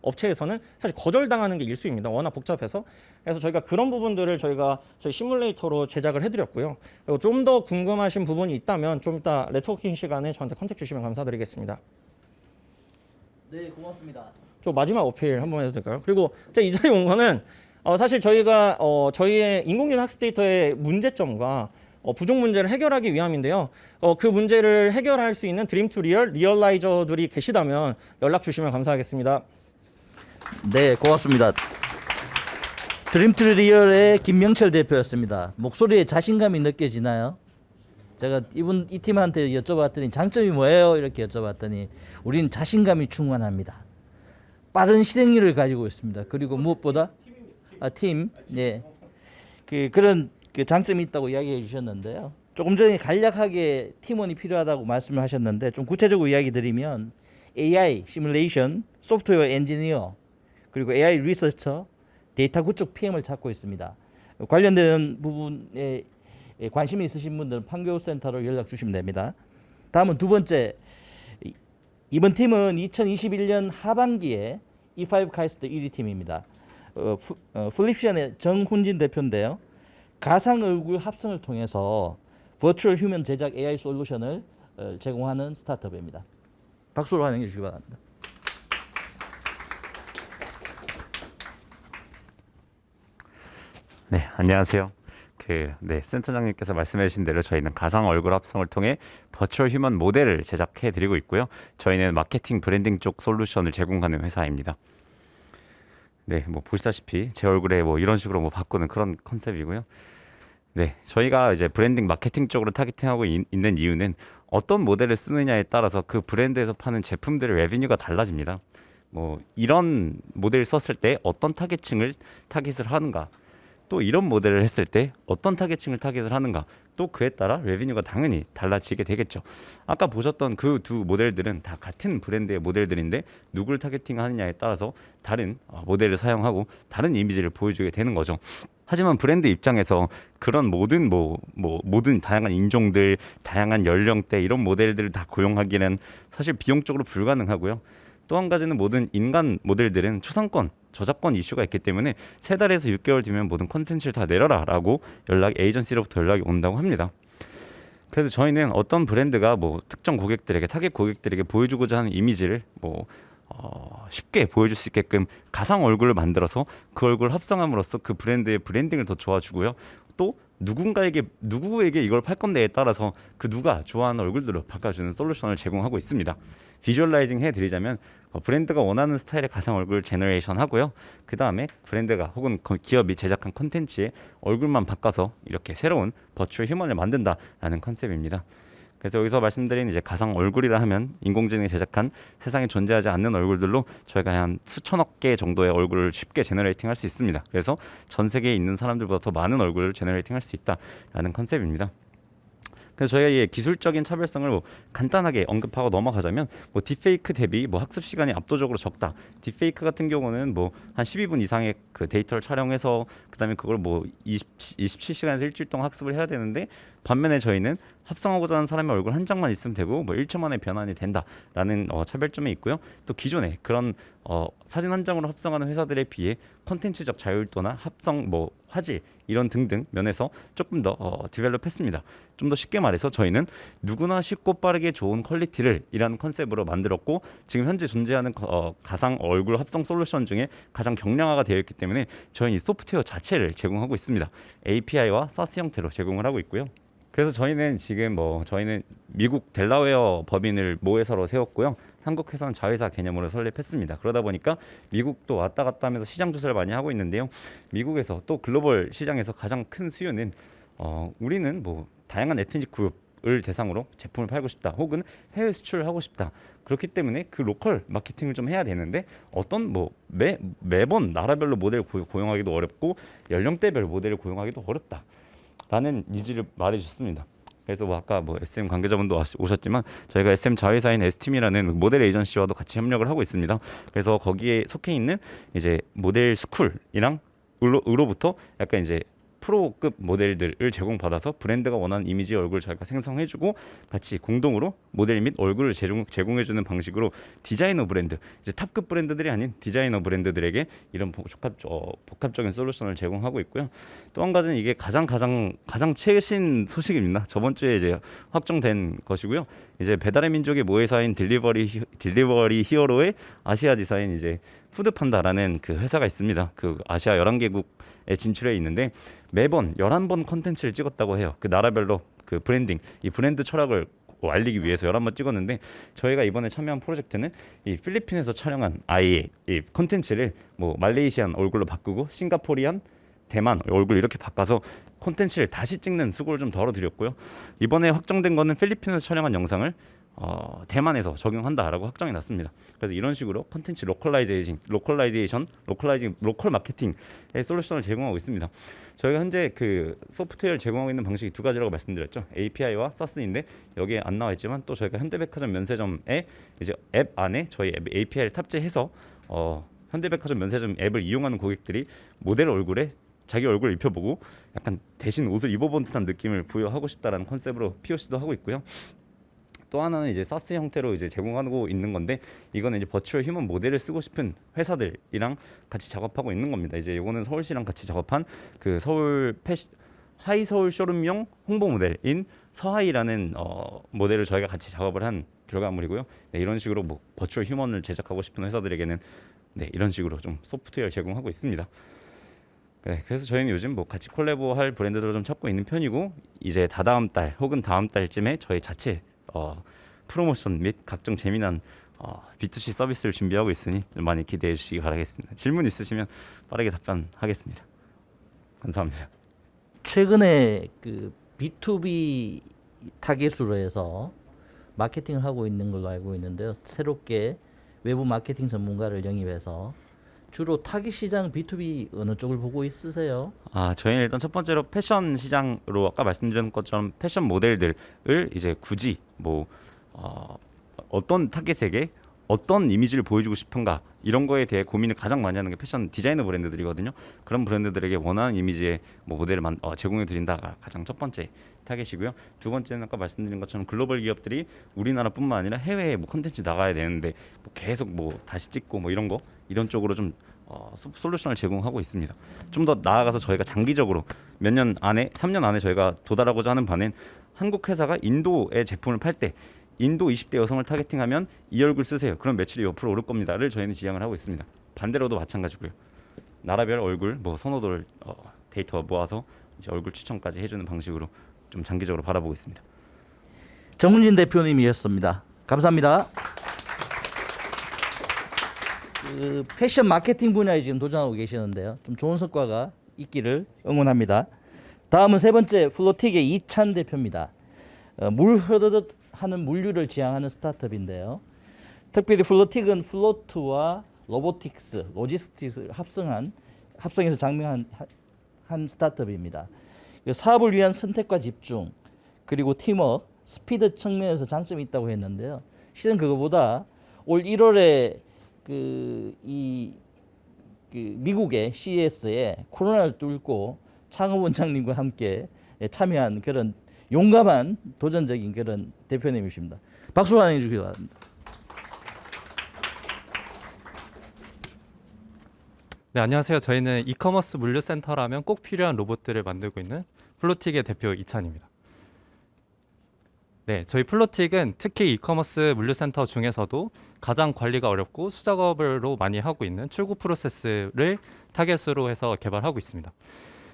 업체에서는 사실 거절당하는 게 일수입니다. 워낙 복잡해서. 그래서 저희가 그런 부분들을 저희 시뮬레이터로 제작을 해드렸고요. 그리고 좀 더 궁금하신 부분이 있다면 좀 이따 네트워킹 시간에 저한테 컨택 주시면 감사드리겠습니다. 네, 고맙습니다. 좀 마지막 어필 한번 해도 될까요? 그리고 제가 이 자리에 온 거는 사실 저희가 저희의 인공지능 학습 데이터의 문제점과 부족 문제를 해결하기 위함인데요. 그 문제를 해결할 수 있는 드림 투 리얼 리얼라이저들이 계시다면 연락 주시면 감사하겠습니다. 네, 고맙습니다. 드림트리얼의 김명철 대표였습니다. 목소리에 자신감이 느껴지나요? 제가 이 팀한테 여쭤봤더니 장점이 뭐예요? 이렇게 여쭤봤더니 우리는 자신감이 충만합니다. 빠른 실행력을 가지고 있습니다. 그리고 무엇보다 팀, 예, 그런 그 장점이 있다고 이야기해 주셨는데요. 조금 전에 간략하게 팀원이 필요하다고 말씀을 하셨는데 좀 구체적으로 이야기 드리면 AI 시뮬레이션, 소프트웨어 엔지니어, 그리고 AI 리서처, 데이터 구축 PM을 찾고 있습니다. 관련된 부분에 관심이 있으신 분들은 판교센터로 연락 주시면 됩니다. 다음은 두 번째, 이번 팀은 2021년 하반기에 E5 카이스트 1위 팀입니다. 플립션의 정훈진 대표인데요. 가상 얼굴 합성을 통해서 버추얼 휴먼 제작 AI 솔루션을 제공하는 스타트업입니다. 박수로 환영해 주시기 바랍니다. 네, 안녕하세요. 센터장님께서 말씀해 주신 대로 저희는 가상 얼굴 합성을 통해 버추얼 휴먼 모델을 제작해 드리고 있고요. 저희는 마케팅 브랜딩 쪽 솔루션을 제공하는 회사입니다. 네, 뭐 보시다시피 제 얼굴에 뭐 이런 식으로 뭐 바꾸는 그런 컨셉이고요. 네, 저희가 이제 브랜딩 마케팅 쪽으로 타겟팅하고 있는 이유는 어떤 모델을 쓰느냐에 따라서 그 브랜드에서 파는 제품들의 레비뉴가 달라집니다. 뭐 이런 모델을 썼을 때 어떤 타겟층을 타겟을 하는가, 또 이런 모델을 했을 때 어떤 타겟층을 타겟을 하는가, 또 그에 따라 레비뉴가 당연히 달라지게 되겠죠. 아까 보셨던 그 두 모델들은 다 같은 브랜드의 모델들인데 누구를 타겟팅하느냐에 따라서 다른 모델을 사용하고 다른 이미지를 보여주게 되는 거죠. 하지만 브랜드 입장에서 그런 모든 모든 다양한 인종들, 다양한 연령대 이런 모델들을 다 고용하기는 사실 비용적으로 불가능하고요. 또 한 가지는 모든 인간 모델들은 초상권, 저작권 이슈가 있기 때문에 3달에서 6개월 뒤면 모든 컨텐츠를 다 내려라 라고 에이전시로부터 연락이 온다고 합니다. 그래서 저희는 어떤 브랜드가 뭐 특정 고객들에게, 타겟 고객들에게 보여주고자 하는 이미지를 쉽게 보여줄 수 있게끔 가상 얼굴을 만들어서 그 얼굴을 합성함으로써 그 브랜드의 브랜딩을 더 좋아주고요. 또 누구에게 이걸 팔 건데에 따라서 그 누가 좋아하는 얼굴들로 바꿔주는 솔루션을 제공하고 있습니다. 비주얼라이징 해드리자면 브랜드가 원하는 스타일의 가상 얼굴 제너레이션 하고요. 그 다음에 브랜드가 혹은 기업이 제작한 콘텐츠에 얼굴만 바꿔서 이렇게 새로운 버추얼 휴먼을 만든다라는 컨셉입니다. 그래서 여기서 말씀드린 이제 가상 얼굴이라 하면 인공지능이 제작한 세상에 존재하지 않는 얼굴들로 저희가 한 수천억 개 정도의 얼굴을 쉽게 제너레이팅할 수 있습니다. 그래서 전 세계에 있는 사람들보다 더 많은 얼굴을 제너레이팅할 수 있다라는 컨셉입니다. 그래서 저희가 이 기술적인 차별성을 간단하게 언급하고 넘어가자면 딥페이크 대비 학습 시간이 압도적으로 적다. 딥페이크 같은 경우는 한 12분 이상의 그 데이터를 촬영해서 그다음에 그걸 27시간에서 일주일 동안 학습을 해야 되는데, 반면에 저희는 합성하고자 하는 사람의 얼굴 한 장만 있으면 되고 1초 만에 변환이 된다라는 차별점이 있고요. 또 기존에 그런 사진 한 장으로 합성하는 회사들에 비해 콘텐츠적 자율도나 합성 화질 이런 등등 면에서 조금 더 디벨롭했습니다. 좀 더 쉽게 말해서 저희는 누구나 쉽고 빠르게 좋은 퀄리티를 이라는 컨셉으로 만들었고, 지금 현재 존재하는 가상 얼굴 합성 솔루션 중에 가장 경량화가 되어 있기 때문에 저희는 이 소프트웨어 자체를 제공하고 있습니다. API와 SaaS 형태로 제공을 하고 있고요. 그래서 저희는 지금 저희는 미국 델라웨어 법인을 모회사로 세웠고요. 한국 회사는 자회사 개념으로 설립했습니다. 그러다 보니까 미국도 왔다 갔다 하면서 시장 조사를 많이 하고 있는데요. 미국에서 또 글로벌 시장에서 가장 큰 수요는 우리는 다양한 에트닉 그룹을 대상으로 제품을 팔고 싶다, 혹은 해외 수출을 하고 싶다. 그렇기 때문에 그 로컬 마케팅을 좀 해야 되는데 어떤 매번 나라별로 모델을 고용하기도 어렵고 연령대별 모델을 고용하기도 어렵다. 라는 니즈를 말해주셨습니다. 그래서 아까 SM 관계자분도 오셨지만 저희가 SM 자회사인 S팀이라는 모델 에이전시와도 같이 협력을 하고 있습니다. 그래서 거기에 속해 있는 이제 모델 스쿨이랑 으로부터 약간 이제 프로급 모델들을 제공받아서 브랜드가 원하는 이미지 얼굴을 저희가 생성해주고 같이 공동으로 모델 및 얼굴을 제공해주는 방식으로 디자이너 브랜드, 이제 탑급 브랜드들이 아닌 디자이너 브랜드들에게 이런 복합적인 솔루션을 제공하고 있고요. 또 한 가지는 이게 가장 최신 소식입니다. 저번 주에 이제 확정된 것이고요. 이제 배달의 민족의 모회사인 딜리버리 히어로의 아시아 지사인 이제 푸드판다라는 그 회사가 있습니다. 그 아시아 11개국에 진출해 있는데 매번 11번 컨텐츠를 찍었다고 해요. 그 나라별로 그 브랜딩, 이 브랜드 철학을 알리기 위해서 11번 찍었는데, 저희가 이번에 참여한 프로젝트는 이 필리핀에서 촬영한 아이의 이 컨텐츠를 말레이시안 얼굴로 바꾸고 싱가포리안, 대만 얼굴 이렇게 바꿔서 콘텐츠를 다시 찍는 수고를 좀 덜어드렸고요. 이번에 확정된 거는 필리핀에서 촬영한 영상을 대만에서 적용한다라고 확정이 났습니다. 그래서 이런 식으로 컨텐츠 로컬 마케팅의 솔루션을 제공하고 있습니다. 저희가 현재 그 소프트웨어를 제공하고 있는 방식이 두 가지라고 말씀드렸죠. API와 SaaS인데 여기에 안 나와 있지만 또 저희가 현대백화점 면세점에 이제 앱 안에 저희 앱 API를 탑재해서 현대백화점 면세점 앱을 이용하는 고객들이 모델 얼굴에 자기 얼굴을 입혀보고 약간 대신 옷을 입어본 듯한 느낌을 부여하고 싶다라는 컨셉으로 POC도 하고 있고요. 또 하나는 이제 사스 형태로 이제 제공하고 있는 건데 이거는 이제 버추얼 휴먼 모델을 쓰고 싶은 회사들이랑 같이 작업하고 있는 겁니다. 이제 이거는 서울시랑 같이 작업한 그 하이 서울 쇼룸용 홍보 모델인 서하이라는 모델을 저희가 같이 작업을 한 결과물이고요. 네, 이런 식으로 뭐 버추얼 휴먼을 제작하고 싶은 회사들에게는 네, 이런 식으로 좀 소프트웨어를 제공하고 있습니다. 네, 그래서 저희는 요즘 뭐 같이 콜라보할 브랜드들을 좀 찾고 있는 편이고 이제 다다음 달 혹은 다음 달쯤에 저희 자체 프로모션 및 각종 재미난 B2C 서비스를 준비하고 있으니 많이 기대해 주시기 바라겠습니다. 질문 있으시면 빠르게 답변하겠습니다. 감사합니다. 최근에 그 B2B 타겟으로 해서 마케팅을 하고 있는 걸로 알고 있는데요. 새롭게 외부 마케팅 전문가를 영입해서 주로 타깃 시장 B2B 어느 쪽을 보고 있으세요? 저희는 일단 첫 번째로 패션 시장으로 아까 말씀드린 것처럼 패션 모델들을 이제 굳이 뭐 어떤 타겟에게 어떤 이미지를 보여주고 싶은가 이런 거에 대해 고민을 가장 많이 하는 게 패션 디자이너 브랜드들이거든요. 그런 브랜드들에게 원하는 이미지의 뭐 모델을 제공해 드린다가 가장 첫 번째 타겟이고요. 두 번째는 아까 말씀드린 것처럼 글로벌 기업들이 우리나라뿐만 아니라 해외에 뭐 컨텐츠 나가야 되는데 뭐 계속 뭐 다시 찍고 뭐 이런 쪽으로 좀 솔루션을 제공하고 있습니다. 좀 더 나아가서 저희가 장기적으로 몇 년 안에 3년 안에 저희가 도달하고자 하는 바는 한국 회사가 인도의 제품을 팔 때 인도 20대 여성을 타겟팅하면 이 얼굴 쓰세요. 그럼 매출이 몇 프로 오를 겁니다를 저희는 지향을 하고 있습니다. 반대로도 마찬가지고요. 나라별 얼굴 뭐 선호도를 데이터 모아서 이제 얼굴 추천까지 해주는 방식으로 좀 장기적으로 바라보고 있습니다. 정훈진 대표님이었습니다. 감사합니다. 그 패션 마케팅 분야에 지금 도전하고 계시는데요. 좀 좋은 성과가 있기를 응원합니다. 다음은 세 번째 플로틱의 이찬 대표입니다. 물 흐르듯 하는 물류를 지향하는 스타트업인데요. 특별히 플로틱은 플로트와 로보틱스, 로지스틱스를 합성해서 장명한 한 스타트업입니다. 사업을 위한 선택과 집중 그리고 팀워크, 스피드 측면에서 장점이 있다고 했는데요. 실은 그거보다 올 1월에 미국의 CES에 코로나를 뚫고 창업 원장님과 함께 참여한 그런 용감한 도전적인 그런 대표님이십니다. 박수로 환영해 주시기 바랍니다. 네, 안녕하세요. 저희는 이커머스 물류센터라면 꼭 필요한 로봇들을 만들고 있는 플로틱의 대표 이찬입니다. 네, 저희 플로틱은 특히 이커머스 물류센터 중에서도 가장 관리가 어렵고 수작업으로 많이 하고 있는 출고 프로세스를 타겟으로 해서 개발하고 있습니다.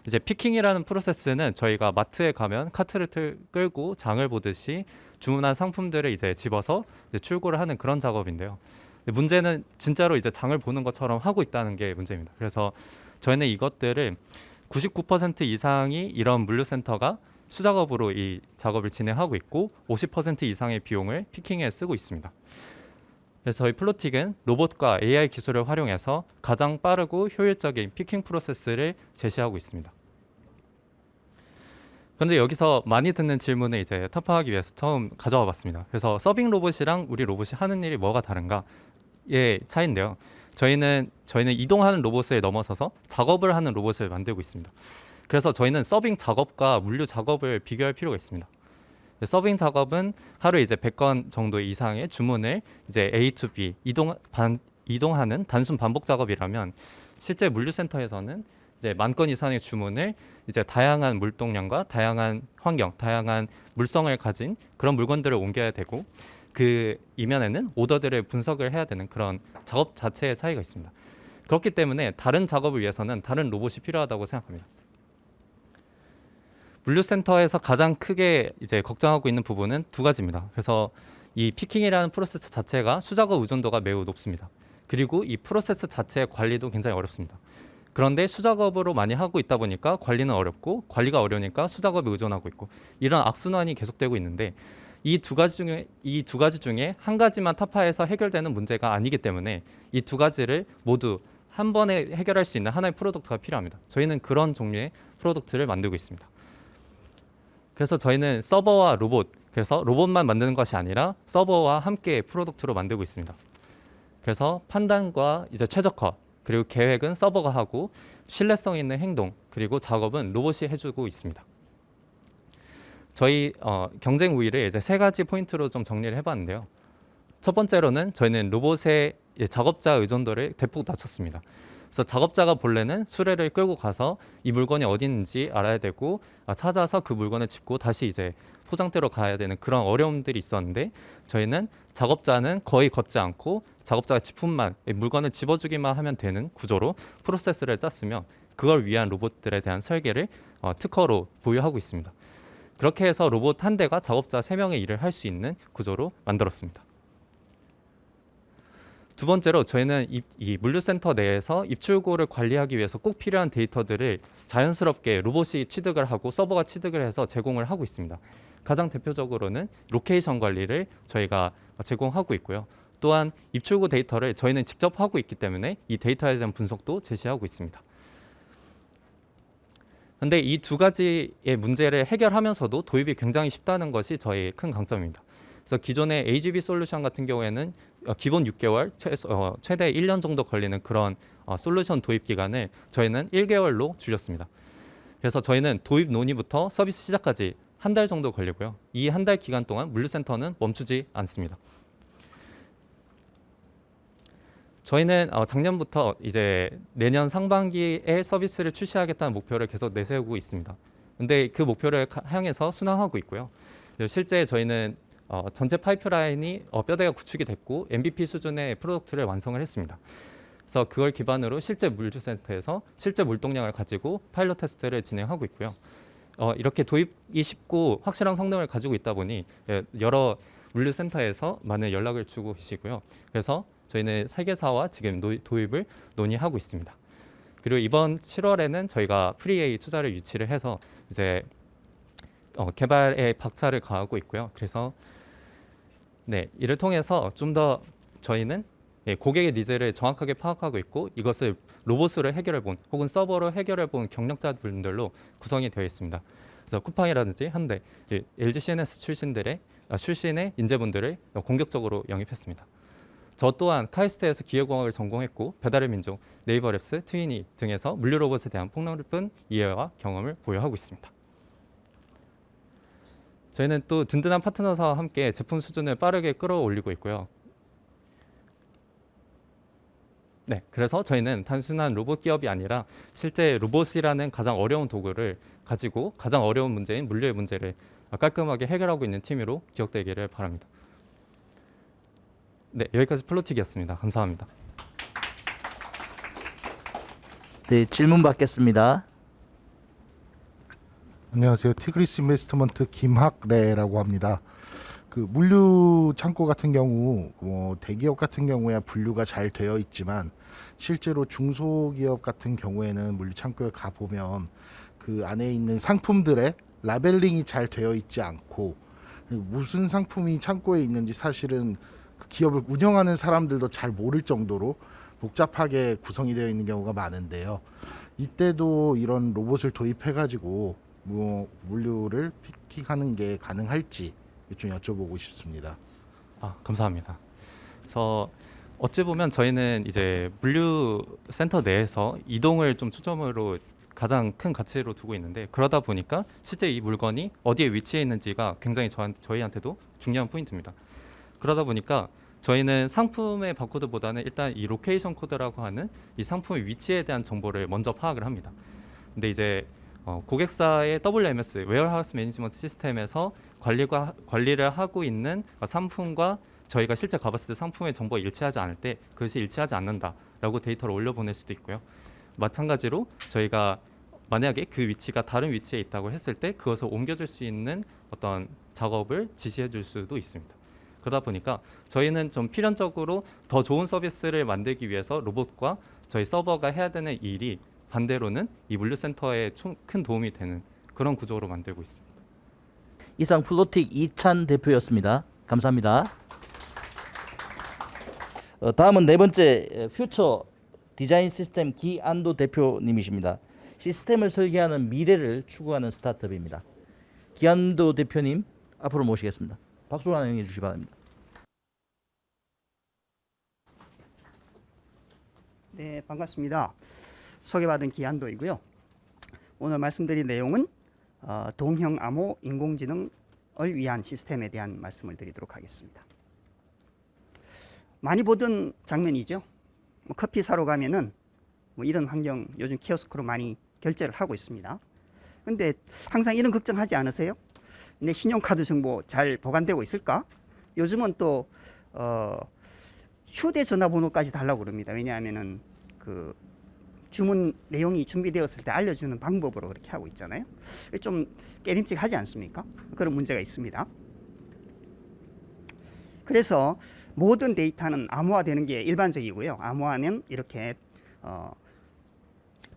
이제 피킹이라는 프로세스는 저희가 마트에 가면 카트를 끌고 장을 보듯이 주문한 상품들을 이제 집어서 이제 출고를 하는 그런 작업인데요. 문제는 진짜로 이제 장을 보는 것처럼 하고 있다는 게 문제입니다. 그래서 저희는 이것들을 99% 이상이 이런 물류센터가 수작업으로 이 작업을 진행하고 있고 50% 이상의 비용을 피킹에 쓰고 있습니다. 그래서 저희 플로틱은 로봇과 AI 기술을 활용해서 가장 빠르고 효율적인 피킹 프로세스를 제시하고 있습니다. 그런데 여기서 많이 듣는 질문을 이제 타파하기 위해서 처음 가져와 봤습니다. 그래서 서빙 로봇이랑 우리 로봇이 하는 일이 뭐가 다른가의 차이인데요. 저희는 이동하는 로봇을 넘어서서 작업을 하는 로봇을 만들고 있습니다. 그래서 저희는 서빙 작업과 물류 작업을 비교할 필요가 있습니다. 서빙 작업은 하루에 이제 100건 정도 이상의 주문을 이제 A to B 이동하는 단순 반복 작업이라면 실제 물류센터에서는 이제 10,000건 이상의 주문을 이제 다양한 물동량과 다양한 환경, 다양한 물성을 가진 그런 물건들을 옮겨야 되고 그 이면에는 오더들을 분석을 해야 되는 그런 작업 자체의 차이가 있습니다. 그렇기 때문에 다른 작업을 위해서는 다른 로봇이 필요하다고 생각합니다. 물류센터에서 가장 크게 이제 걱정하고 있는 부분은 두 가지입니다. 그래서 이 피킹이라는 프로세스 자체가 수작업 의존도가 매우 높습니다. 그리고 이 프로세스 자체의 관리도 굉장히 어렵습니다. 그런데 수작업으로 많이 하고 있다 보니까 관리는 어렵고 관리가 어려우니까 수작업에 의존하고 있고 이런 악순환이 계속되고 있는데 이 두 가지 중에 한 가지만 타파해서 해결되는 문제가 아니기 때문에 이 두 가지를 모두 한 번에 해결할 수 있는 하나의 프로덕트가 필요합니다. 저희는 그런 종류의 프로덕트를 만들고 있습니다. 그래서 저희는 서버와 로봇, 그래서 로봇만 만드는 것이 아니라 서버와 함께 프로덕트로 만들고 있습니다. 그래서 판단과 이제 최적화, 그리고 계획은 서버가 하고 신뢰성 있는 행동, 그리고 작업은 로봇이 해주고 있습니다. 저희 경쟁 우위를 이제 세 가지 포인트로 좀 정리를 해봤는데요. 첫 번째로는 저희는 로봇의 작업자 의존도를 대폭 낮췄습니다. 그래서 작업자가 본래는 수레를 끌고 가서 이 물건이 어디 있는지 알아야 되고 찾아서 그 물건을 짚고 다시 이제 포장대로 가야 되는 그런 어려움들이 있었는데 저희는 작업자는 거의 걷지 않고 작업자가 짚음만 물건을 집어주기만 하면 되는 구조로 프로세스를 짰으며 그걸 위한 로봇들에 대한 설계를 특허로 보유하고 있습니다. 그렇게 해서 로봇 한 대가 작업자 3명의 일을 할 수 있는 구조로 만들었습니다. 두 번째로 저희는 이 물류센터 내에서 입출고를 관리하기 위해서 꼭 필요한 데이터들을 자연스럽게 로봇이 취득을 하고 서버가 취득을 해서 제공을 하고 있습니다. 가장 대표적으로는 로케이션 관리를 저희가 제공하고 있고요. 또한 입출고 데이터를 저희는 직접 하고 있기 때문에 이 데이터에 대한 분석도 제시하고 있습니다. 그런데 이 두 가지의 문제를 해결하면서도 도입이 굉장히 쉽다는 것이 저희의 큰 강점입니다. 그래서 기존의 AGV 솔루션 같은 경우에는 기본 6개월, 최대 1년 정도 걸리는 그런 솔루션 도입 기간을 저희는 1개월로 줄였습니다. 그래서 저희는 도입 논의부터 서비스 시작까지 한 달 정도 걸리고요. 이 한 달 기간 동안 물류센터는 멈추지 않습니다. 저희는 작년부터 이제 내년 상반기에 서비스를 출시하겠다는 목표를 계속 내세우고 있습니다. 근데 그 목표를 향해서 순항하고 있고요. 실제 저희는 전체 파이프라인이 뼈대가 구축이 됐고 MVP 수준의 프로덕트를 완성을 했습니다. 그래서 그걸 기반으로 실제 물류센터에서 실제 물동량을 가지고 파일럿 테스트를 진행하고 있고요. 이렇게 도입이 쉽고 확실한 성능을 가지고 있다 보니 여러 물류센터에서 많은 연락을 주고 계시고요. 그래서 저희는 세계사와 지금 도입을 논의하고 있습니다. 그리고 이번 7월에는 저희가 프리A 투자를 유치를 해서 이제 개발에 박차를 가하고 있고요. 그래서 이를 통해서 좀 더 저희는 고객의 니즈를 정확하게 파악하고 있고 이것을 로봇으로 해결해 본 혹은 서버로 해결해 본 경력자분들로 구성이 되어 있습니다. 그래서 쿠팡이라든지 현대, LG CNS 출신의 인재분들을 공격적으로 영입했습니다. 저 또한 카이스트에서 기계공학을 전공했고 배달의 민족, 네이버랩스, 트위니 등에서 물류 로봇에 대한 폭넓은 이해와 경험을 보유하고 있습니다. 저희는 또 든든한 파트너사와 함께 제품 수준을 빠르게 끌어올리고 있고요. 그래서 저희는 단순한 로봇 기업이 아니라 실제 로봇이라는 가장 어려운 도구를 가지고 가장 어려운 문제인 물류의 문제를 깔끔하게 해결하고 있는 팀으로 기억되기를 바랍니다. 여기까지 플로틱이었습니다. 감사합니다. 네, 질문 받겠습니다. 안녕하세요. 티그리스 인베스트먼트 김학래라고 합니다. 그 물류 창고 같은 경우 대기업 같은 경우야 분류가 잘 되어 있지만 실제로 중소기업 같은 경우에는 물류 창고에 가 보면 그 안에 있는 상품들의 라벨링이 잘 되어 있지 않고 무슨 상품이 창고에 있는지 사실은 그 기업을 운영하는 사람들도 잘 모를 정도로 복잡하게 구성이 되어 있는 경우가 많은데요. 이때도 이런 로봇을 도입해가지고 물류를 픽킹하는 게 가능할지 좀 여쭤보고 싶습니다. 감사합니다. 그래서 어찌 보면 저희는 이제 물류센터 내에서 이동을 좀 초점으로 가장 큰 가치로 두고 있는데 그러다 보니까 실제 이 물건이 어디에 위치해 있는지가 굉장히 저희한테도 중요한 포인트입니다. 그러다 보니까 저희는 상품의 바코드보다는 일단 이 로케이션 코드라고 하는 이 상품의 위치에 대한 정보를 먼저 파악을 합니다. 근데 이제 고객사의 WMS 웨어하우스 매니지먼트 시스템에서 관리를 하고 있는 상품과 저희가 실제 가봤을 때 상품의 정보가 일치하지 않을 때 그것이 일치하지 않는다라고 데이터를 올려보낼 수도 있고요. 마찬가지로 저희가 만약에 그 위치가 다른 위치에 있다고 했을 때 그것을 옮겨줄 수 있는 어떤 작업을 지시해 줄 수도 있습니다. 그러다 보니까 저희는 좀 필연적으로 더 좋은 서비스를 만들기 위해서 로봇과 저희 서버가 해야 되는 일이 반대로는 이 물류센터에 큰 도움이 되는 그런 구조로 만들고 있습니다. 이상 플로틱 이찬 대표였습니다. 감사합니다. 다음은 네 번째 퓨처 디자인 시스템 기안도 대표님이십니다. 시스템을 설계하는 미래를 추구하는 스타트업입니다. 기안도 대표님 앞으로 모시겠습니다. 박수로 환영해 주시기 바랍니다. 네, 반갑습니다. 소개받은 기안도이고요. 오늘 말씀드릴 내용은 동형 암호 인공지능을 위한 시스템에 대한 말씀을 드리도록 하겠습니다. 많이 보던 장면이죠. 커피 사러 가면은 이런 환경 요즘 키오스크로 많이 결제를 하고 있습니다. 근데 항상 이런 걱정하지 않으세요? 내 신용카드 정보 잘 보관되고 있을까? 요즘은 또 휴대전화번호까지 달라고 그럽니다. 왜냐하면은 그 주문 내용이 준비되었을 때 알려주는 방법으로 그렇게 하고 있잖아요. 좀 깨림칙하지 않습니까? 그런 문제가 있습니다. 그래서 모든 데이터는 암호화되는 게 일반적이고요. 암호화는 이렇게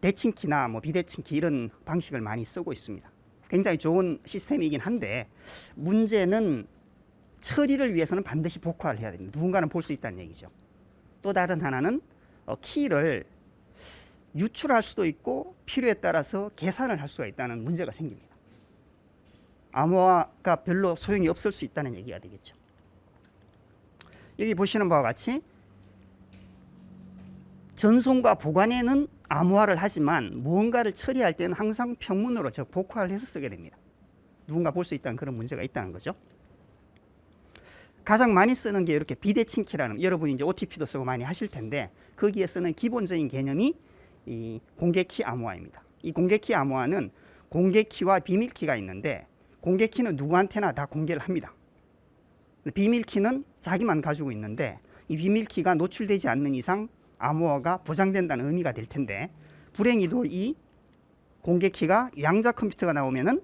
대칭키나 비대칭키 이런 방식을 많이 쓰고 있습니다. 굉장히 좋은 시스템이긴 한데 문제는 처리를 위해서는 반드시 복화를 해야 됩니다. 누군가는 볼 수 있다는 얘기죠. 또 다른 하나는 키를 유출할 수도 있고 필요에 따라서 계산을 할 수가 있다는 문제가 생깁니다. 암호화가 별로 소용이 없을 수 있다는 얘기가 되겠죠. 여기 보시는 바와 같이 전송과 보관에는 암호화를 하지만 무언가를 처리할 때는 항상 평문으로 즉 복화를 해서 쓰게 됩니다. 누군가 볼 수 있다는 그런 문제가 있다는 거죠. 가장 많이 쓰는 게 이렇게 비대칭키라는, 여러분이 이제 OTP도 쓰고 많이 하실 텐데 거기에 쓰는 기본적인 개념이 이 공개키 암호화입니다. 이 공개키 암호화는 공개키와 비밀키가 있는데 공개키는 누구한테나 다 공개를 합니다. 비밀키는 자기만 가지고 있는데 이 비밀키가 노출되지 않는 이상 암호화가 보장된다는 의미가 될 텐데 불행히도 이 공개키가 양자 컴퓨터가 나오면은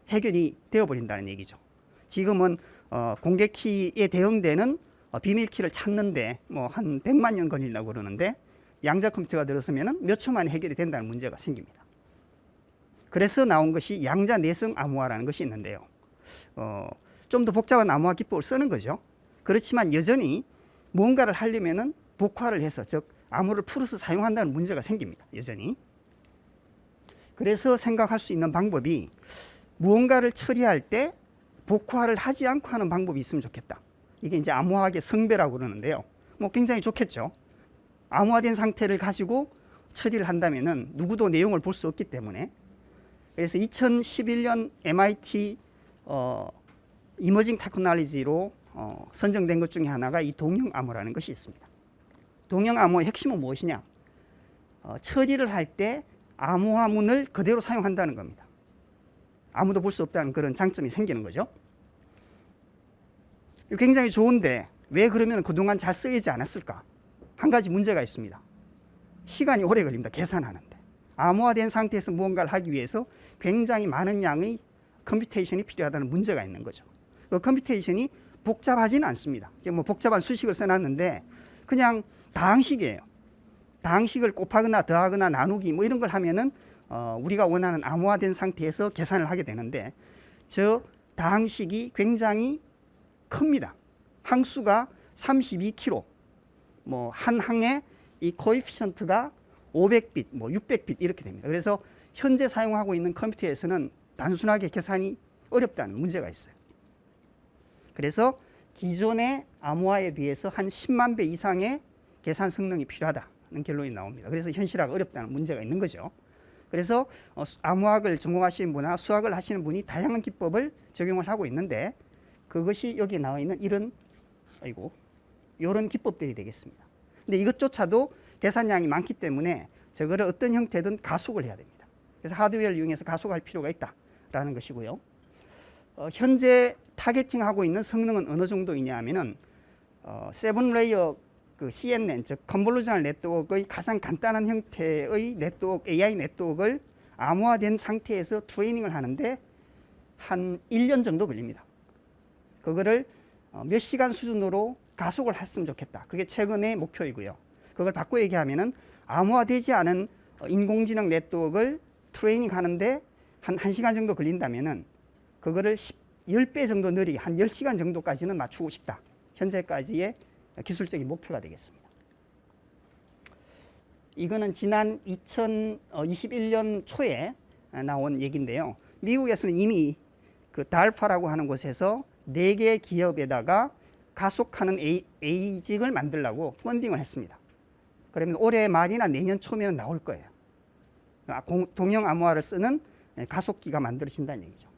해결이 되어버린다는 얘기죠. 지금은 공개키에 대응되는 비밀키를 찾는데 한 100만 년 걸린다고 그러는데 양자 컴퓨터가 들어서면은 몇 초 만에 해결이 된다는 문제가 생깁니다. 그래서 나온 것이 양자 내성 암호화라는 것이 있는데요. 좀 더 복잡한 암호화 기법을 쓰는 거죠. 그렇지만 여전히 무언가를 하려면은 복화를 해서 즉 암호를 풀어서 사용한다는 문제가 생깁니다. 여전히. 그래서 생각할 수 있는 방법이 무언가를 처리할 때 복화를 하지 않고 하는 방법이 있으면 좋겠다. 이게 이제 암호화학의 성배라고 그러는데요. 굉장히 좋겠죠. 암호화된 상태를 가지고 처리를 한다면은 누구도 내용을 볼 수 없기 때문에. 그래서 2011년 MIT 이머징 테크놀로지로 선정된 것 중에 하나가 이 동형 암호라는 것이 있습니다. 동형 암호의 핵심은 무엇이냐? 처리를 할 때 암호화문을 그대로 사용한다는 겁니다. 아무도 볼 수 없다는 그런 장점이 생기는 거죠. 굉장히 좋은데 왜 그러면 그동안 잘 쓰이지 않았을까? 한 가지 문제가 있습니다. 시간이 오래 걸립니다. 계산하는데. 암호화된 상태에서 무언가를 하기 위해서 굉장히 많은 양의 컴퓨테이션이 필요하다는 문제가 있는 거죠. 그 컴퓨테이션이 복잡하지는 않습니다. 지금 복잡한 수식을 써놨는데 그냥 다항식이에요. 다항식을 곱하거나 더하거나 나누기 이런 걸 하면은 우리가 원하는 암호화된 상태에서 계산을 하게 되는데 저 다항식이 굉장히 큽니다. 항수가 32kilo, 한 항에 이 코에피션트가 500빛, 600빛 이렇게 됩니다. 그래서 현재 사용하고 있는 컴퓨터에서는 단순하게 계산이 어렵다는 문제가 있어요. 그래서 기존의 암호화에 비해서 한 10만 배 이상의 계산 성능이 필요하다는 결론이 나옵니다. 그래서 현실화가 어렵다는 문제가 있는 거죠. 그래서 암호학을 전공하시는 분이나 수학을 하시는 분이 다양한 기법을 적용을 하고 있는데 그것이 여기 나와 있는 이런 기법들이 되겠습니다. 근데 이것조차도 계산량이 많기 때문에 저거를 어떤 형태든 가속을 해야 됩니다. 그래서 하드웨어를 이용해서 가속할 필요가 있다라는 것이고요. 현재 타겟팅하고 있는 성능은 어느 정도이냐 하면은 7레이어 그 CNN 즉 컨볼루셔널 네트워크의 가장 간단한 형태의 네트워크 AI 네트워크를 암호화된 상태에서 트레이닝을 하는데 한 1년 정도 걸립니다. 그거를 몇 시간 수준으로 가속을 했으면 좋겠다. 그게 최근의 목표이고요. 그걸 바꿔 얘기하면은 암호화되지 않은 인공지능 네트워크를 트레이닝 하는데 한 1시간 정도 걸린다면은 그거를 10배 정도 느리게 한 10시간 정도까지는 맞추고 싶다. 현재까지의 기술적인 목표가 되겠습니다. 이거는 지난 2021년 초에 나온 얘기인데요. 미국에서는 이미 그 달파라고 하는 곳에서 4개 기업에다가 가속하는 에이직을 만들려고 펀딩을 했습니다. 그러면 올해 말이나 내년 초면은 나올 거예요. 동형 암호화를 쓰는 가속기가 만들어진다는 얘기죠.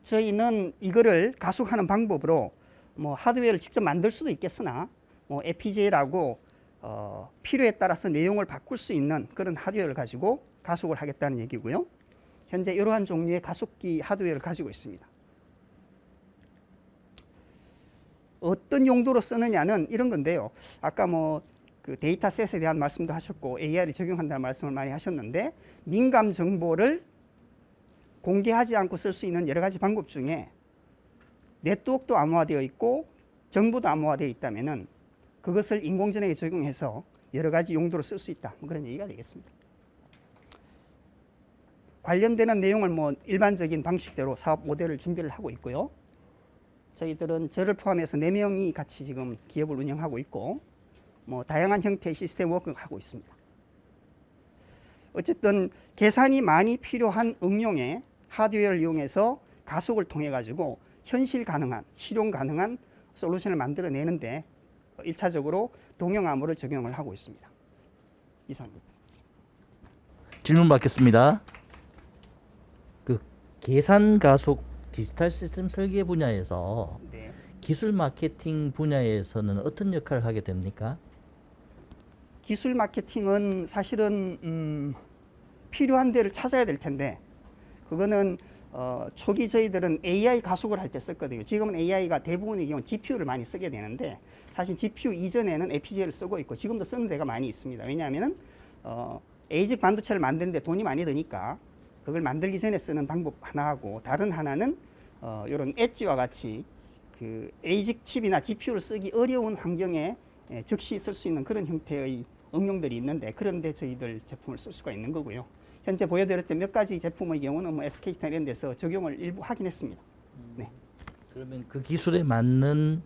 저희는 이거를 가속하는 방법으로 뭐 하드웨어를 직접 만들 수도 있겠으나 뭐 FPGA라고 필요에 따라서 내용을 바꿀 수 있는 그런 하드웨어를 가지고 가속을 하겠다는 얘기고요. 현재 이러한 종류의 가속기 하드웨어를 가지고 있습니다. 어떤 용도로 쓰느냐는 이런 건데요. 아까 뭐 그 데이터셋에 대한 말씀도 하셨고 AI를 적용한다는 말씀을 많이 하셨는데 민감 정보를 공개하지 않고 쓸 수 있는 여러 가지 방법 중에 네트워크도 암호화되어 있고 정보도 암호화되어 있다면은 그것을 인공지능에 적용해서 여러 가지 용도로 쓸 수 있다. 뭐 그런 얘기가 되겠습니다. 관련되는 내용을 뭐 일반적인 방식대로 사업 모델을 준비를 하고 있고요. 저희들은 저를 포함해서 4명이 같이 지금 기업을 운영하고 있고 뭐 다양한 형태의 시스템 워크를 하고 있습니다. 어쨌든 계산이 많이 필요한 응용에 하드웨어를 이용해서 가속을 통해 가지고 현실 가능한, 실용 가능한 솔루션을 만들어내는데 1차적으로 동형 암호를 적용을 하고 있습니다. 이상입니다. 질문 받겠습니다. 그 계산 가속 디지털 시스템 설계 분야에서 네. 기술 마케팅 분야에서는 어떤 역할을 하게 됩니까? 기술 마케팅은 사실은 필요한 데를 찾아야 될 텐데 그거는 초기 저희들은 AI 가속을 할 때 썼거든요. 지금은 AI가 대부분의 경우 GPU를 많이 쓰게 되는데 사실 GPU 이전에는 FPGA를 쓰고 있고 지금도 쓰는 데가 많이 있습니다. 왜냐하면은 ASIC 반도체를 만드는데 돈이 많이 드니까 그걸 만들기 전에 쓰는 방법 하나하고 다른 하나는 이런 엣지와 같이 그 ASIC 칩이나 GPU를 쓰기 어려운 환경에 즉시 쓸 수 있는 그런 형태의 응용들이 있는데 그런데 저희들 제품을 쓸 수가 있는 거고요. 현재 보여드렸던 몇 가지 제품의 경우는 뭐 SK나 이런 데서 적용을 일부 하긴 했습니다. 네. 그러면 그 기술에 맞는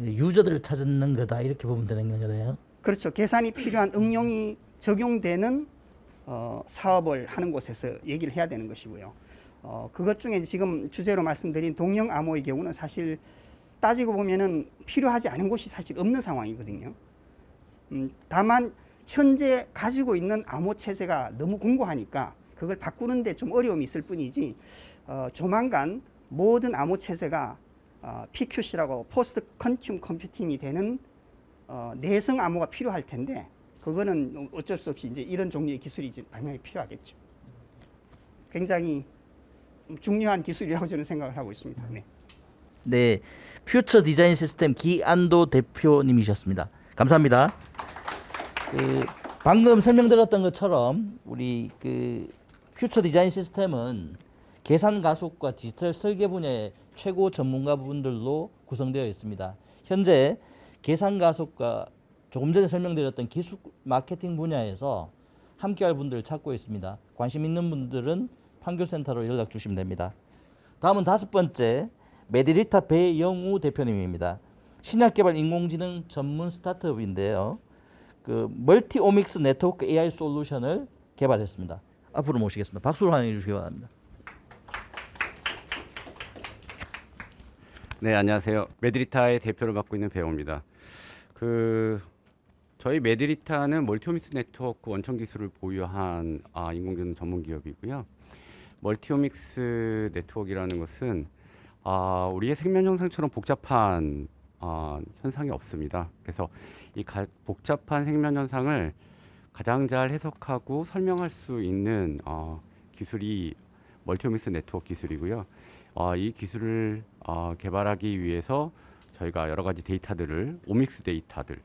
유저들을 찾는 거다 이렇게 보면 되는 거네요. 그렇죠. 계산이 필요한 응용이 적용되는 사업을 하는 곳에서 얘기를 해야 되는 것이고요. 그것 중에 지금 주제로 말씀드린 동형 암호의 경우는 사실 따지고 보면은 필요하지 않은 곳이 사실 없는 상황이거든요. 다만 현재 가지고 있는 암호 체제가 너무 공고하니까 그걸 바꾸는데 좀 어려움이 있을 뿐이지 조만간 모든 암호 체제가 PQC라고 포스트 퀀텀 컴퓨팅이 되는 내성 암호가 필요할 텐데 그거는 어쩔 수 없이 이제 이런 종류의 기술이 이제 당연히 필요하겠죠. 굉장히 중요한 기술이라고 저는 생각을 하고 있습니다. 네. 네, 퓨처 디자인 시스템 기안도 대표님이셨습니다. 감사합니다. 방금 설명드렸던 것처럼 우리 그 퓨처 디자인 시스템은 계산 가속과 디지털 설계 분야의 최고 전문가분들로 구성되어 있습니다. 현재 계산 가속과 조금 전에 설명드렸던 기술 마케팅 분야에서 함께할 분들을 찾고 있습니다. 관심 있는 분들은 판교센터로 연락 주시면 됩니다. 다음은 5번째 메디리타 배영우 대표님입니다. 신약개발 인공지능 전문 스타트업인데요. 그 멀티오믹스 네트워크 AI 솔루션을 개발했습니다. 앞으로 모시겠습니다. 박수로 환영해 주시기 바랍니다. 네, 안녕하세요. 메디리타의 대표를 맡고 있는 배영우입니다. 저희 메디리타는 멀티오믹스 네트워크 원천 기술을 보유한 인공지능 전문 기업이고요. 멀티오믹스 네트워크라는 것은 우리의 생명 현상처럼 복잡한 현상이 없습니다. 그래서 이 복잡한 생명 현상을 가장 잘 해석하고 설명할 수 있는 기술이 멀티오믹스 네트워크 기술이고요. 이 기술을 개발하기 위해서 저희가 여러 가지 데이터들을 오믹스 데이터들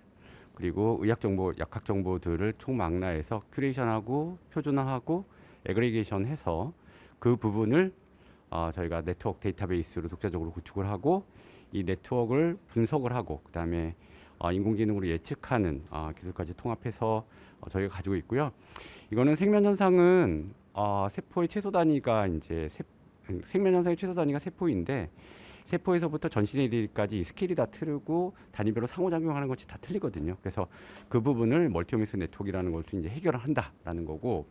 그리고 의학 정보, 약학 정보들을 총망라해서 큐레이션하고 표준화하고 애그리게이션해서 그 부분을 저희가 네트워크 데이터베이스로 독자적으로 구축을 하고 이 네트워크를 분석을 하고 그다음에 인공지능으로 예측하는 기술까지 통합해서 저희가 가지고 있고요. 이거는 생명 현상은 세포의 최소 단위가 이제 생명 현상의 최소 단위가 세포인데 세포에서부터 전신에 이르기까지 스케일이 다 틀리고 단위별로 상호작용하는 것이 다 틀리거든요. 그래서 그 부분을 멀티오믹스 네트워크라는 것을 이제 해결을 한다라는 거고,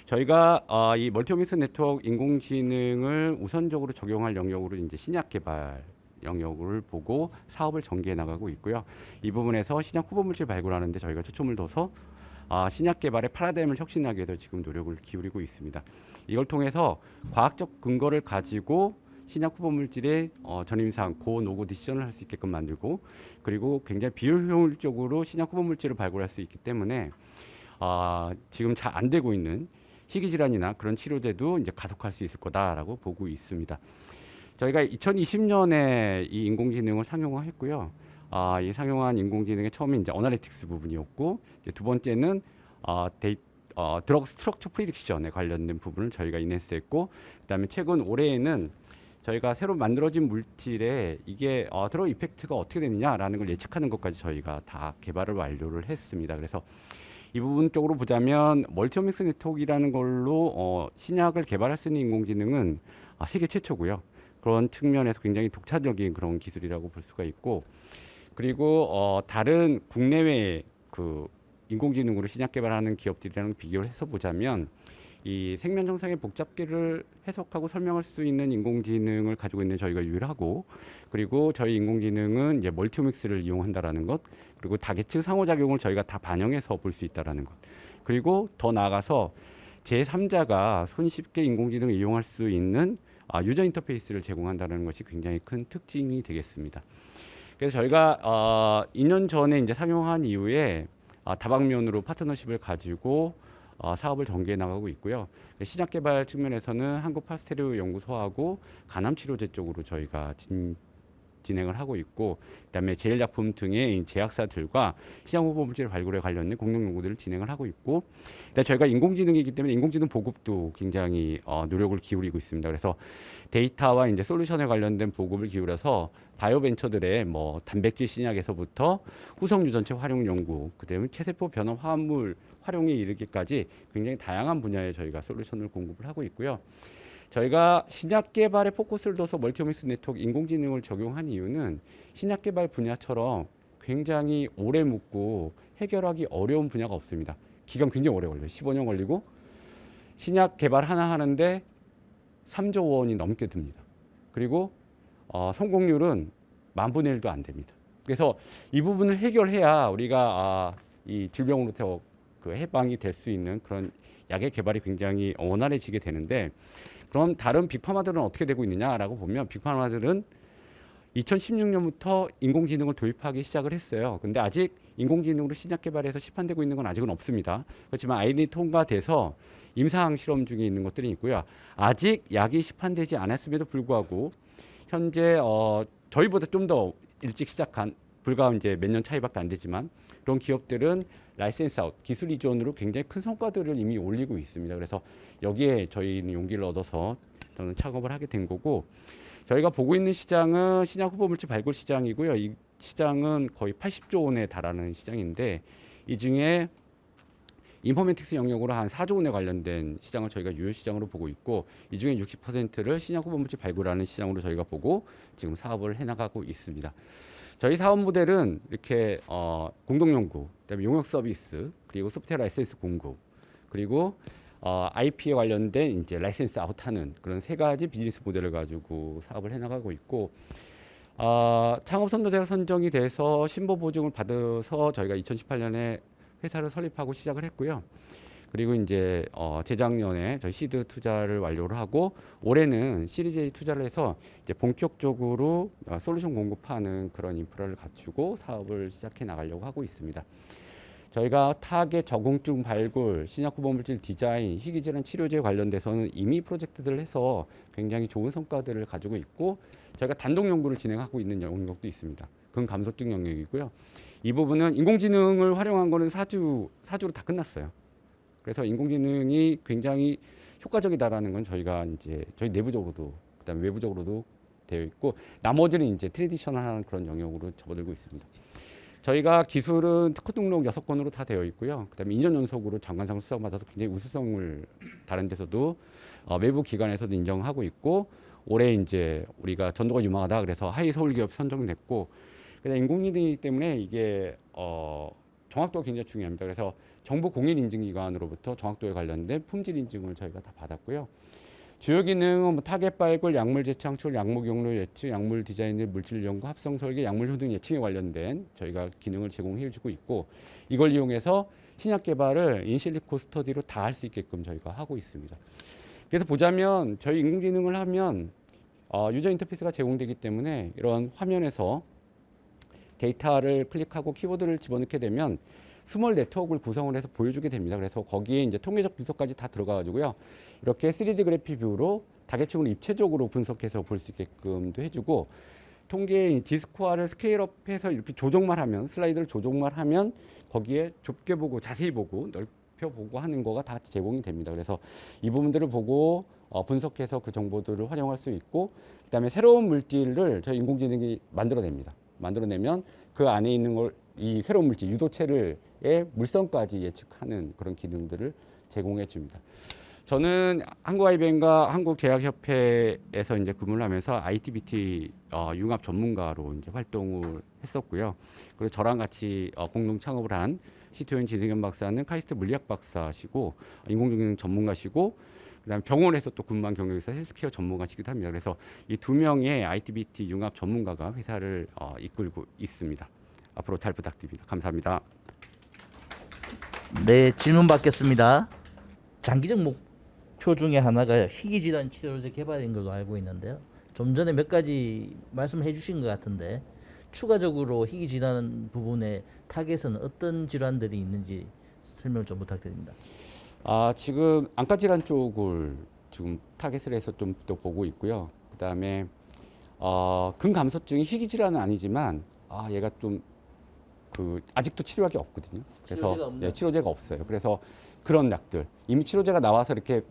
저희가 이 멀티오믹스 네트워크 인공지능을 우선적으로 적용할 영역으로 이제 신약 개발 영역을 보고 사업을 전개해 나가고 있고요. 이 부분에서 신약 후보 물질 발굴하는데 저희가 초점을 둬서 신약 개발의 파라다임을 혁신하기 위해서 지금 노력을 기울이고 있습니다. 이걸 통해서 과학적 근거를 가지고 신약 후보 물질의 전임상 고노고 디시전을 할 수 있게끔 만들고, 그리고 굉장히 비효율적으로 신약 후보 물질을 발굴할 수 있기 때문에 지금 잘 안 되고 있는 희귀 질환이나 그런 치료제도 이제 가속할 수 있을 거다라고 보고 있습니다. 저희가 2020년에 이 인공지능을 상용화했고요. 이 상용화한 인공지능의 처음에 이제 어널리틱스 부분이었고, 이제 두 번째는 드러그 스트럭처 프리딕션에 관련된 부분을 저희가 인핸스했고, 그다음에 최근 올해에는 저희가 새로 만들어진 물질에 이게 드러그 이펙트가 어떻게 되느냐라는 걸 예측하는 것까지 저희가 다 개발을 완료를 했습니다. 그래서 이 부분 쪽으로 보자면 멀티오믹스 네트워크라는 걸로 신약을 개발할 수 있는 인공지능은 세계 최초고요. 그런 측면에서 굉장히 독자적인 그런 기술이라고 볼 수가 있고, 그리고 다른 국내외 그 인공지능으로 신약 개발하는 기업들이랑 비교를 해서 보자면 이 생명 정상의 복잡계를 해석하고 설명할 수 있는 인공지능을 가지고 있는 저희가 유일하고, 그리고 저희 인공지능은 이제 멀티오믹스를 이용한다라는 것, 그리고 다계층 상호작용을 저희가 다 반영해서 볼 수 있다라는 것, 그리고 더 나아가서 제3자가 손쉽게 인공지능을 이용할 수 있는 유저 인터페이스를 제공한다는 것이 굉장히 큰 특징이 되겠습니다. 그래서 저희가 2년 전에 이제 상용한 이후에 다방면으로 파트너십을 가지고 사업을 전개해 나가고 있고요. 신약 개발 측면에서는 한국 파스테르 연구소하고 간암 치료제 쪽으로 저희가 진행을 하고 있고, 그다음에 제일약품 등의 제약사들과 시장 후보 물질 발굴에 관련된 공동 연구들을 진행을 하고 있고, 저희가 인공지능이기 때문에 인공지능 보급도 굉장히 노력을 기울이고 있습니다. 그래서 데이터와 이제 솔루션에 관련된 보급을 기울여서 바이오 벤처들의 뭐 단백질 신약에서부터 후성 유전체 활용 연구, 그다음에 체세포 변화 화합물 활용에 이르기까지 굉장히 다양한 분야에 저희가 솔루션을 공급을 하고 있고요. 저희가 신약 개발에 포커스를 둬서 멀티오믹스 네트워크 인공지능을 적용한 이유는 신약 개발 분야처럼 굉장히 오래 묵고 해결하기 어려운 분야가 없습니다. 기간 굉장히 오래 걸려요. 15년 걸리고 신약 개발 하나 하는데 3조 원이 넘게 듭니다. 그리고 성공률은 10,000분의 1도 안 됩니다. 그래서 이 부분을 해결해야 우리가 이 질병으로부터 그 해방이 될 수 있는 그런 약의 개발이 굉장히 원활해지게 되는데, 그럼 다른 빅파마들은 어떻게 되고 있느냐라고 보면 빅파마들은 2016년부터 인공지능을 도입하기 시작을 했어요. 근데 아직 인공지능으로 신약 개발해서 시판되고 있는 건 아직은 없습니다. 그렇지만 IND 통과돼서 임상 실험 중에 있는 것들이 있고요. 아직 약이 시판되지 않았음에도 불구하고 현재 저희보다 좀 더 일찍 시작한, 불과 이제 몇 년 차이밖에 안 되지만 그런 기업들은 라이센스 아웃, 기술 이전으로 굉장히 큰 성과들을 이미 올리고 있습니다. 그래서 여기에 저희는 용기를 얻어서 저는 창업을 하게 된 거고, 저희가 보고 있는 시장은 신약 후보 물질 발굴 시장이고요. 이 시장은 거의 80조 원에 달하는 시장인데, 이 중에 인포메틱스 영역으로 한 4조 원에 관련된 시장을 저희가 유효 시장으로 보고 있고, 이 중에 60%를 신약 후보 물질 발굴하는 시장으로 저희가 보고 지금 사업을 해나가고 있습니다. 저희 사업 모델은 이렇게 공동 연구, 그다음에 용역 서비스, 그리고 소프트웨어 라이센스 공급, 그리고 IP에 관련된 이제 라이센스 아웃하는 그런 세 가지 비즈니스 모델을 가지고 사업을 해나가고 있고, 창업 선도제가 선정이 돼서 신보 보증을 받아서 저희가 2018년에 회사를 설립하고 시작을 했고요. 그리고 이제 재작년에 저희 시드 투자를 완료를 하고, 올해는 시리즈 A 투자를 해서 이제 본격적으로 솔루션 공급하는 그런 인프라를 갖추고 사업을 시작해 나가려고 하고 있습니다. 저희가 타겟 적응증 발굴, 신약 후보 물질 디자인, 희귀질환 치료제에 관련돼서는 이미 프로젝트들을 해서 굉장히 좋은 성과들을 가지고 있고, 저희가 단독 연구를 진행하고 있는 영역도 있습니다. 그건 감소증 영역이고요. 이 부분은 인공지능을 활용한 거는 4주로 다 끝났어요. 그래서 인공지능이 굉장히 효과적이다라는 건 저희가 이제 저희 내부적으로도 그다음에 외부적으로도 되어 있고, 나머지는 이제 트레디셔널한 그런 영역으로 접어들고 있습니다. 저희가 기술은 특허 등록 6건으로 다 되어 있고요. 그다음에 2년 연속으로 장관상 수상받아서 굉장히 우수성을 다른 데서도 외부 기관에서도 인정하고 있고 올해 이제 우리가 전도가 유망하다 그래서 하이 서울 기업 선정됐고 그다음 인공지능이기 때문에 이게 정확도가 굉장히 중요합니다. 그래서 정보 공인 인증 기관으로부터 정확도에 관련된 품질 인증을 저희가 다 받았고요. 주요 기능은 타겟 발굴, 약물 재창출, 약물 경로 예측, 약물 디자인 및 물질 연구, 합성 설계, 약물 효능 예측에 관련된 저희가 기능을 제공해주고 있고 이걸 이용해서 신약 개발을 인실리코 스터디로 다 할 수 있게끔 저희가 하고 있습니다. 그래서 보자면 저희 인공지능을 하면 유저 인터페이스가 제공되기 때문에 이런 화면에서 데이터를 클릭하고 키워드를 집어넣게 되면 스몰 네트워크를 구성을 해서 보여주게 됩니다. 그래서 거기에 이제 통계적 분석까지 다 들어가가지고요. 이렇게 3D 그래픽 뷰로 다계층을 입체적으로 분석해서 볼 수 있게끔도 해주고 통계 G스코어를 스케일업해서 이렇게 조정만 하면 슬라이드를 조정만 하면 거기에 좁게 보고 자세히 보고 넓혀 보고 하는 거가 다 제공이 됩니다. 그래서 이 부분들을 보고 분석해서 그 정보들을 활용할 수 있고 그다음에 새로운 물질을 저희 인공지능이 만들어냅니다. 만들어내면 그 안에 있는 걸 이 새로운 물질 유도체의 물성까지 예측하는 그런 기능들을 제공해 줍니다. 저는 한국IBM과 한국제약협회에서 이제 근무를 하면서 ITBT 융합 전문가로 이제 활동을 했었고요. 그리고 저랑 같이 공동 창업을 한 시토현 진승현 박사는 카이스트 물리학 박사시고 인공지능 전문가시고 그다음에 병원에서 또 근무한 경력이 있어서 헬스케어 전문가시기도 합니다. 그래서 이 두 명의 ITBT 융합 전문가가 회사를 이끌고 있습니다. 앞으로 잘 부탁드립니다. 감사합니다. 네, 질문 받겠습니다. 장기적 목표 중에 하나가 희귀질환 치료제 개발인 걸로 알고 있는데요. 좀 전에 몇 가지 말씀해 주신 것 같은데 추가적으로 희귀질환 부분에 타겟은 어떤 질환들이 있는지 설명 좀 부탁드립니다. 지금 안과 질환 쪽을 지금 타겟을 해서 좀 더 보고 있고요. 그다음에 근감소증이 희귀 질환은 아니지만 얘가 좀 아직도 치료약이 없거든요. 그래서 치료제가 없어요. 그래서 그런 약들 이미 치료제가 나와서 이렇게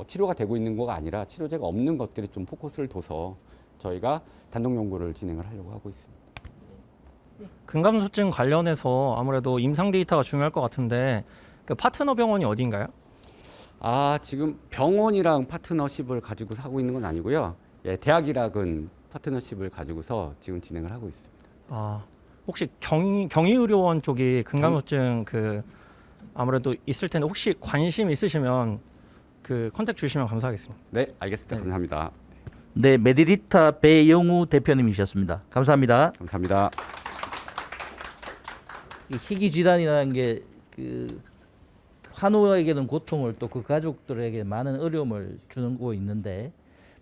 치료가 되고 있는 거가 아니라 치료제가 없는 것들이 좀 포커스를 둬서 저희가 단독 연구를 진행을 하려고 하고 있습니다. 근감소증 관련해서 아무래도 임상 데이터가 중요할 것 같은데 그 파트너 병원이 어디인가요? 지금 병원이랑 파트너십을 가지고 하고 있는 건 아니고요. 대학이랑은 파트너십을 가지고서 지금 진행을 하고 있습니다. 혹시 경희의료원 쪽이 근감소증 아무래도 있을 텐데 혹시 관심 있으시면 컨택 주시면 감사하겠습니다. 네, 알겠습니다. 감사합니다. 네, 메디디타 배영우 대표님이셨습니다. 감사합니다. 감사합니다. 이 희귀 질환이라는 게 환우에게는 고통을 또 그 가족들에게 많은 어려움을 주고 있는데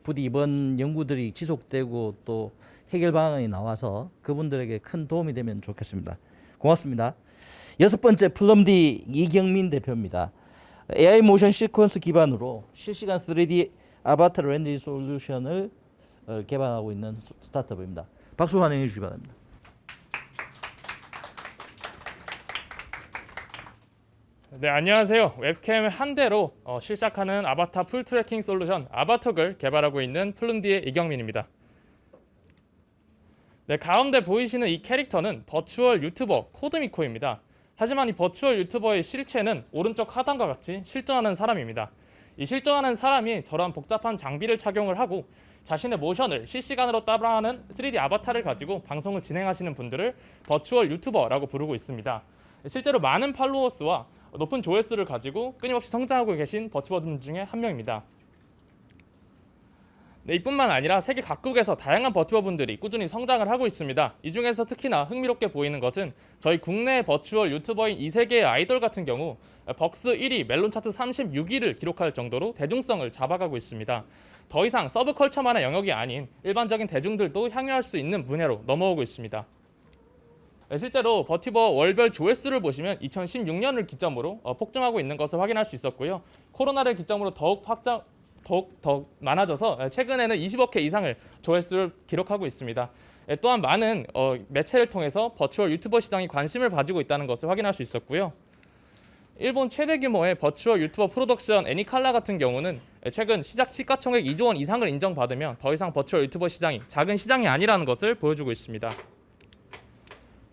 부디 이번 연구들이 지속되고 또 해결 방안이 나와서 그분들에게 큰 도움이 되면 좋겠습니다. 고맙습니다. 6번째 플럼디 이경민 대표입니다. AI 모션 시퀀스 기반으로 실시간 3D 아바타 렌더 솔루션을 개발하고 있는 스타트업입니다. 박수 환영해 주시기 바랍니다. 네, 안녕하세요. 웹캠 한 대로 실시하는 아바타 풀 트래킹 솔루션 아바톡을 개발하고 있는 플룸디의 이경민입니다. 네, 가운데 보이시는 이 캐릭터는 버추얼 유튜버 코드미코입니다. 하지만 이 버추얼 유튜버의 실체는 오른쪽 하단과 같이 실존하는 사람입니다. 이 실존하는 사람이 저런 복잡한 장비를 착용을 하고 자신의 모션을 실시간으로 따라하는 3D 아바타를 가지고 방송을 진행하시는 분들을 버추얼 유튜버라고 부르고 있습니다. 실제로 많은 팔로워스와 높은 조회수를 가지고 끊임없이 성장하고 계신 버추버들 중에 한 명입니다. 네, 이뿐만 아니라 세계 각국에서 다양한 버추버분들이 꾸준히 성장을 하고 있습니다. 이 중에서 특히나 흥미롭게 보이는 것은 저희 국내 버추얼 유튜버인 이 세계의 아이돌 같은 경우 벅스 1위, 멜론 차트 36위를 기록할 정도로 대중성을 잡아가고 있습니다. 더 이상 서브컬처만의 영역이 아닌 일반적인 대중들도 향유할 수 있는 분야로 넘어오고 있습니다. 실제로 버튜버 월별 조회수를 보시면 2016년을 기점으로 폭증하고 있는 것을 확인할 수 있었고요. 코로나를 기점으로 더욱 더 많아져서 최근에는 20억 회 이상을 조회수를 기록하고 있습니다. 또한 많은 매체를 통해서 버추얼 유튜버 시장이 관심을 가지고 있다는 것을 확인할 수 있었고요. 일본 최대 규모의 버추얼 유튜버 프로덕션 애니칼라 같은 경우는 최근 시가총액 2조 원 이상을 인정받으며 더 이상 버추얼 유튜버 시장이 작은 시장이 아니라는 것을 보여주고 있습니다.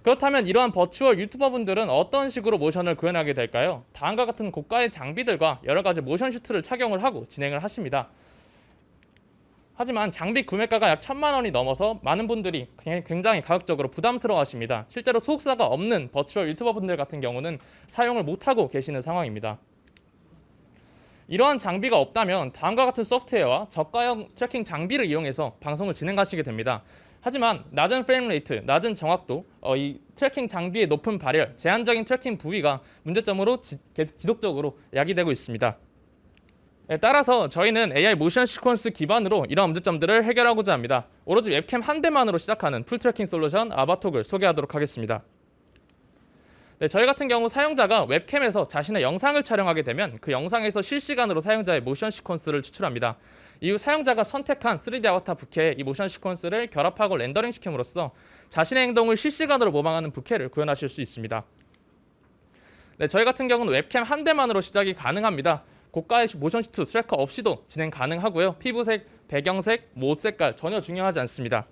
그렇다면 이러한 버추얼 유튜버분들은 어떤 식으로 모션을 구현하게 될까요? 다음과 같은 고가의 장비들과 여러 가지 모션 슈트를 착용을 하고 진행을 하십니다. 하지만 장비 구매가가 약 1,000만 원이 넘어서 많은 분들이 굉장히 가격적으로 부담스러워하십니다. 실제로 소속사가 없는 버추얼 유튜버분들 같은 경우는 사용을 못하고 계시는 상황입니다. 이러한 장비가 없다면 다음과 같은 소프트웨어와 저가형 트래킹 장비를 이용해서 방송을 진행하시게 됩니다. 하지만 낮은 프레임 레이트, 낮은 정확도, 이 트래킹 장비의 높은 발열, 제한적인 트래킹 부위가 문제점으로 지속적으로 야기되고 있습니다. 따라서 저희는 AI 모션 시퀀스 기반으로 이러한 문제점들을 해결하고자 합니다. 오로지 웹캠 한 대만으로 시작하는 풀 트래킹 솔루션 아바톡을 소개하도록 하겠습니다. 네, 저희 같은 경우 사용자가 웹캠에서 자신의 영상을 촬영하게 되면 그 영상에서 실시간으로 사용자의 모션 시퀀스를 추출합니다. 이후 사용자가 선택한 3D 아바타 부캐에 이 모션 시퀀스를 결합하고 렌더링 시킴으로써 자신의 행동을 실시간으로 모방하는 부캐를 구현하실 수 있습니다. 네, 저희 같은 경우는 웹캠 한 대만으로 시작이 가능합니다. 고가의 모션 슈트 트래커 없이도 진행 가능하고요. 피부색, 배경색, 모 색깔 전혀 중요하지 않습니다.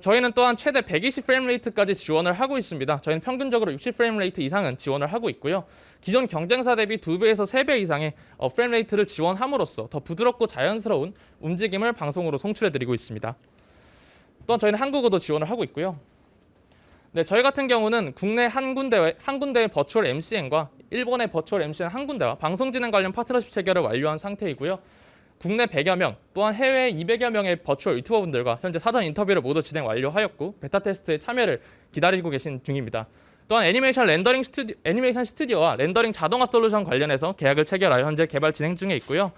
저희는 또한 최대 120 프레임 레이트까지 지원을 하고 있습니다. 저희는 평균적으로 60 프레임 레이트 이상은 지원을 하고 있고요. 기존 경쟁사 대비 2배에서 3배 이상의 프레임 레이트를 지원함으로써 더 부드럽고 자연스러운 움직임을 방송으로 송출해드리고 있습니다. 또한 저희는 한국어도 지원을 하고 있고요. 네, 저희 같은 경우는 국내 한 군데의 버추얼 MCN과 일본의 버추얼 MCN 한 군데와 방송 진행 관련 파트너십 체결을 완료한 상태이고요. 국내 100여 명, 또한 해외 200여 명의 버추얼 유튜버분들과 현재 사전 인터뷰를 모두 진행 완료하였고 베타 테스트에 참여를 기다리고 계신 중입니다. 또한 애니메이션 스튜디오와 렌더링 자동화 솔루션 관련해서 계약을 체결하여 현재 개발 진행 중에 있고요.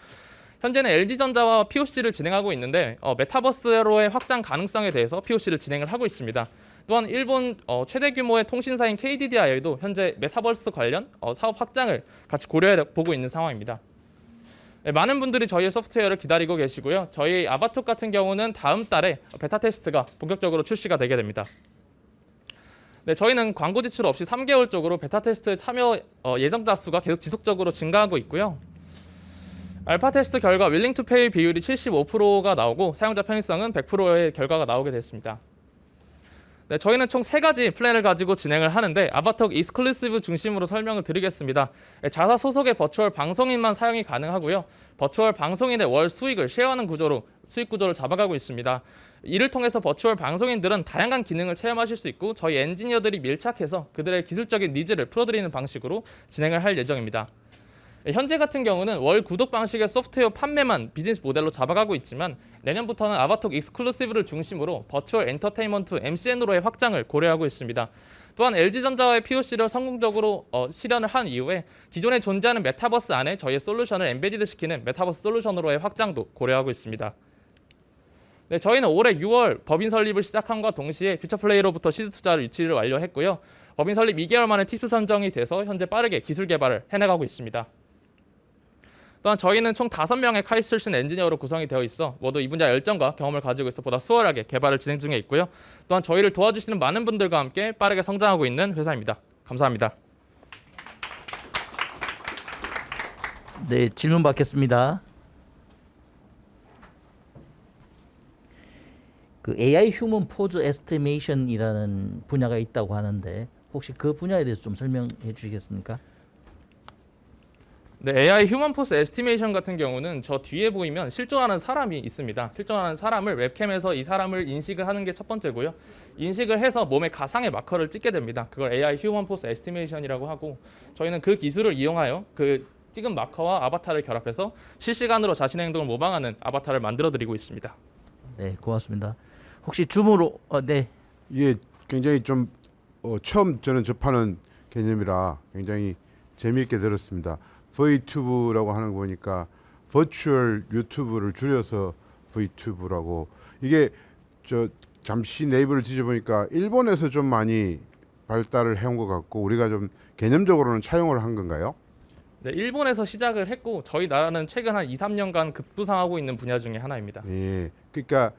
현재는 LG전자와 POC를 진행하고 있는데 메타버스로의 확장 가능성에 대해서 POC를 진행을 하고 있습니다. 또한 일본 최대 규모의 통신사인 KDDI도 현재 메타버스 관련 사업 확장을 같이 고려해 보고 있는 상황입니다. 네, 많은 분들이 저희의 소프트웨어를 기다리고 계시고요. 저희 아바톡 같은 경우는 다음 달에 베타 테스트가 본격적으로 출시가 되게 됩니다. 네, 저희는 광고 지출 없이 3개월적으로 베타 테스트 참여 예정자 수가 계속 지속적으로 증가하고 있고요. 알파 테스트 결과 윌링 투 페이 비율이 75%가 나오고 사용자 편의성은 100%의 결과가 나오게 됐습니다. 네, 저희는 총 3가지 플랜을 가지고 진행을 하는데 아바톡 익스클루시브 중심으로 설명을 드리겠습니다. 네, 자사 소속의 버추얼 방송인만 사용이 가능하고요. 버추얼 방송인의 월 수익을 쉐어하는 구조로 수익 구조를 잡아가고 있습니다. 이를 통해서 버추얼 방송인들은 다양한 기능을 체험하실 수 있고 저희 엔지니어들이 밀착해서 그들의 기술적인 니즈를 풀어드리는 방식으로 진행을 할 예정입니다. 현재 같은 경우는 월 구독 방식의 소프트웨어 판매만 비즈니스 모델로 잡아가고 있지만 내년부터는 아바톡 익스클루시브를 중심으로 버추얼 엔터테인먼트 MCN으로의 확장을 고려하고 있습니다. 또한 LG전자와의 POC를 성공적으로 실현을 한 이후에 기존에 존재하는 메타버스 안에 저희의 솔루션을 엠베디드 시키는 메타버스 솔루션으로의 확장도 고려하고 있습니다. 네, 저희는 올해 6월 법인 설립을 시작함과 동시에 퓨처플레이로부터 시드 투자를 유치를 완료했고요. 법인 설립 2개월 만에 티스 선정이 돼서 현재 빠르게 기술 개발을 해나가고 있습니다. 또한 저희는 총 5명의 카이스트 출신 엔지니어로 구성이 되어 있어 모두 이 분야 열정과 경험을 가지고 있어 보다 수월하게 개발을 진행 중에 있고요. 또한 저희를 도와주시는 많은 분들과 함께 빠르게 성장하고 있는 회사입니다. 감사합니다. 네, 질문 받겠습니다. 그 AI 휴먼 포즈 에스티메이션이라는 분야가 있다고 하는데 혹시 그 분야에 대해서 좀 설명해 주시겠습니까? 네, AI 휴먼 포스 에스티메이션 같은 경우는 저 뒤에 보이면 실존하는 사람이 있습니다. 실존하는 사람을 웹캠에서 이 사람을 인식을 하는 게 첫 번째고요. 인식을 해서 몸에 가상의 마커를 찍게 됩니다. 그걸 AI 휴먼 포스 에스티메이션이라고 하고 저희는 그 기술을 이용하여 그 찍은 마커와 아바타를 결합해서 실시간으로 자신의 행동을 모방하는 아바타를 만들어 드리고 있습니다. 네, 고맙습니다. 혹시 줌으로 네. 이게 굉장히 좀 처음 저는 접하는 개념이라 굉장히 재미있게 들었습니다. Vtube라고 하는 거 보니까 버추얼 유튜브를 줄여서 Vtube라고 이게 저 잠시 네이버를 뒤져보니까 일본에서 좀 많이 발달을 해온 것 같고 우리가 좀 개념적으로는 차용을 한 건가요? 네, 일본에서 시작을 했고 저희 나라는 최근 한 2, 3년간 급부상하고 있는 분야 중에 하나입니다. 예, 그러니까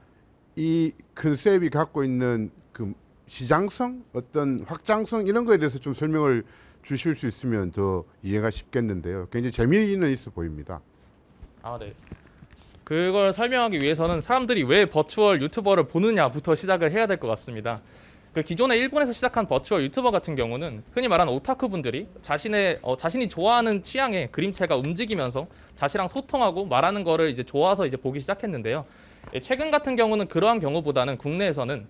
이 컨셉이 갖고 있는 그 시장성, 어떤 확장성 이런 거에 대해서 좀 설명을 주실 수 있으면 더 이해가 쉽겠는데요. 굉장히 재미는 있어 보입니다. 아, 네. 그걸 설명하기 위해서는 사람들이 왜 버추얼 유튜버를 보느냐부터 시작을 해야 될 것 같습니다. 그 기존에 일본에서 시작한 버추얼 유튜버 같은 경우는 흔히 말하는 오타쿠 분들이 자신이 좋아하는 취향의 그림체가 움직이면서 자신이랑 소통하고 말하는 거를 이제 좋아서 이제 보기 시작했는데요. 최근 같은 경우는 그러한 경우보다는 국내에서는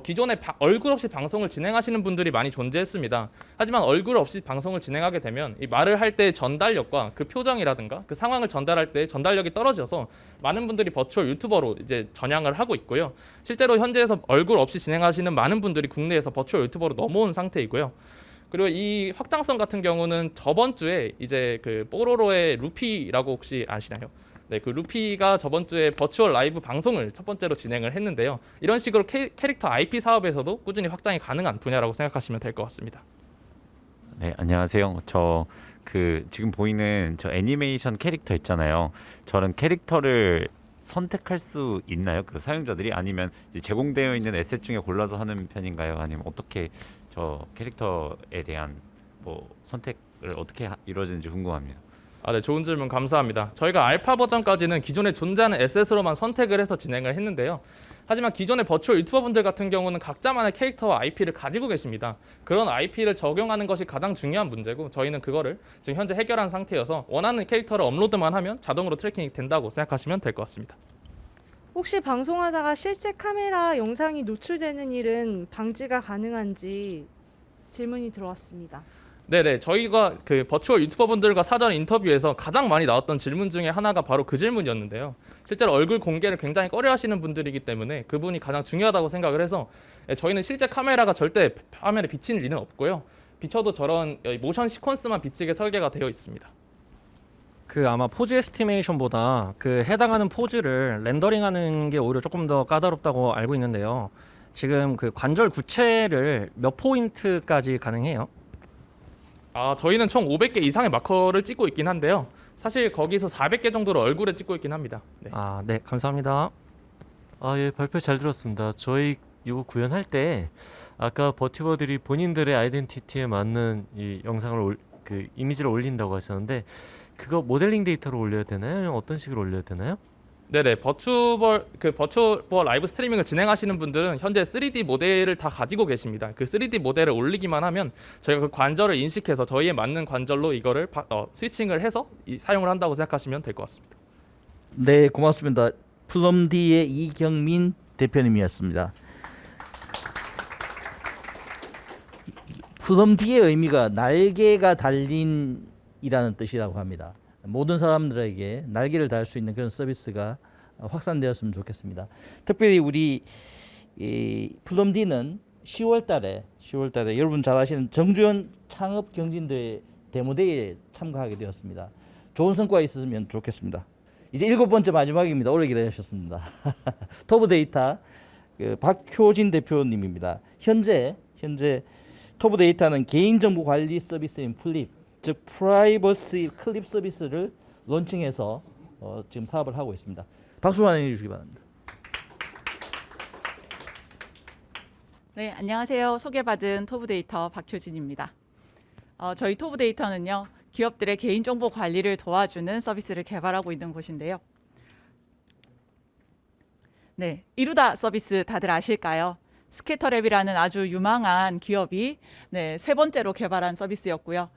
기존에 얼굴 없이 방송을 진행하시는 분들이 많이 존재했습니다. 하지만 얼굴 없이 방송을 진행하게 되면 이 말을 할 때의 전달력과 그 표정이라든가 그 상황을 전달할 때 전달력이 떨어져서 많은 분들이 버추얼 유튜버로 이제 전향을 하고 있고요. 실제로 현재에서 얼굴 없이 진행하시는 많은 분들이 국내에서 버추얼 유튜버로 넘어온 상태이고요. 그리고 이 확장성 같은 경우는 저번 주에 이제 그 뽀로로의 루피라고 혹시 아시나요? 네, 그 루피가 저번 주에 버추얼 라이브 방송을 첫 번째로 진행을 했는데요. 이런 식으로 캐릭터 IP 사업에서도 꾸준히 확장이 가능한 분야라고 생각하시면 될 것 같습니다. 네, 안녕하세요. 저 지금 보이는 저 애니메이션 캐릭터 있잖아요. 저런 캐릭터를 선택할 수 있나요? 그 사용자들이 아니면 이제 제공되어 있는 에셋 중에 골라서 하는 편인가요? 아니면 어떻게 저 캐릭터에 대한 뭐 선택을 어떻게 이루어지는지 궁금합니다. 네, 좋은 질문 감사합니다. 저희가 알파 버전까지는 기존에 존재하는 에셋으로만 선택을 해서 진행을 했는데요. 하지만 기존의 버추얼 유튜버 분들 같은 경우는 각자만의 캐릭터와 IP를 가지고 계십니다. 그런 IP를 적용하는 것이 가장 중요한 문제고 저희는 그거를 지금 현재 해결한 상태여서 원하는 캐릭터를 업로드만 하면 자동으로 트래킹이 된다고 생각하시면 될 것 같습니다. 혹시 방송하다가 실제 카메라 영상이 노출되는 일은 방지가 가능한지 질문이 들어왔습니다. 네네, 저희가 그 버추얼 유튜버 분들과 사전 인터뷰에서 가장 많이 나왔던 질문 중에 하나가 바로 그 질문이었는데요. 실제로 얼굴 공개를 굉장히 꺼려하시는 분들이기 때문에 그분이 가장 중요하다고 생각을 해서 저희는 실제 카메라가 절대 화면에 비치는 리는 없고요. 비춰도 저런 모션 시퀀스만 비치게 설계가 되어 있습니다. 그 아마 포즈 에스티메이션보다 그 해당하는 포즈를 렌더링하는 게 오히려 조금 더 까다롭다고 알고 있는데요. 지금 그 관절 구체를 몇 포인트까지 가능해요? 저희는 총 500개 이상의 마커를 찍고 있긴 한데요. 사실 거기서 400개 정도를 얼굴에 찍고 있긴 합니다. 네. 네, 감사합니다. 예, 발표 잘 들었습니다. 저희 이거 구현할 때 아까 버튜버들이 본인들의 아이덴티티에 맞는 이 영상을 그 이미지를 올린다고 하셨는데 그거 모델링 데이터로 올려야 되나요? 아니면 어떤 식으로 올려야 되나요? 네네, 버추얼 라이브 스트리밍을 진행하시는 분들은 현재 3D 모델을 다 가지고 계십니다. 그 3D 모델을 올리기만 하면 저희가 그 관절을 인식해서 저희에 맞는 관절로 이거를 스위칭을 해서 사용을 한다고 생각하시면 될 것 같습니다. 네, 고맙습니다. 플럼디의 이경민 대표님이었습니다. 플럼디의 의미가 날개가 달린이라는 뜻이라고 합니다. 모든 사람들에게 날개를 달 수 있는 그런 서비스가 확산되었으면 좋겠습니다. 특별히 우리 플럼디는 10월달에 여러분 잘 아시는 정주현 창업경진대회 데모데이에 참가하게 되었습니다. 좋은 성과 있었으면 좋겠습니다. 이제 7번째 마지막입니다. 오래 기다리셨습니다. 토브데이터 박효진 대표님입니다. 현재 토브데이터는 개인정보 관리 서비스인 플립, 즉 프라이버시 클립 서비스를 론칭해서 지금 사업을 하고 있습니다. 박수 환영해 주시기 바랍니다. 네, 안녕하세요. 소개받은 토브데이터 박효진입니다. 저희 토브데이터는요, 기업들의 개인정보 관리를 도와주는 서비스를 개발하고 있는 곳인데요. 네, 이루다 서비스 다들 아실까요? 스캐터랩이라는 아주 유망한 기업이 세 번째로 개발한 서비스였고요.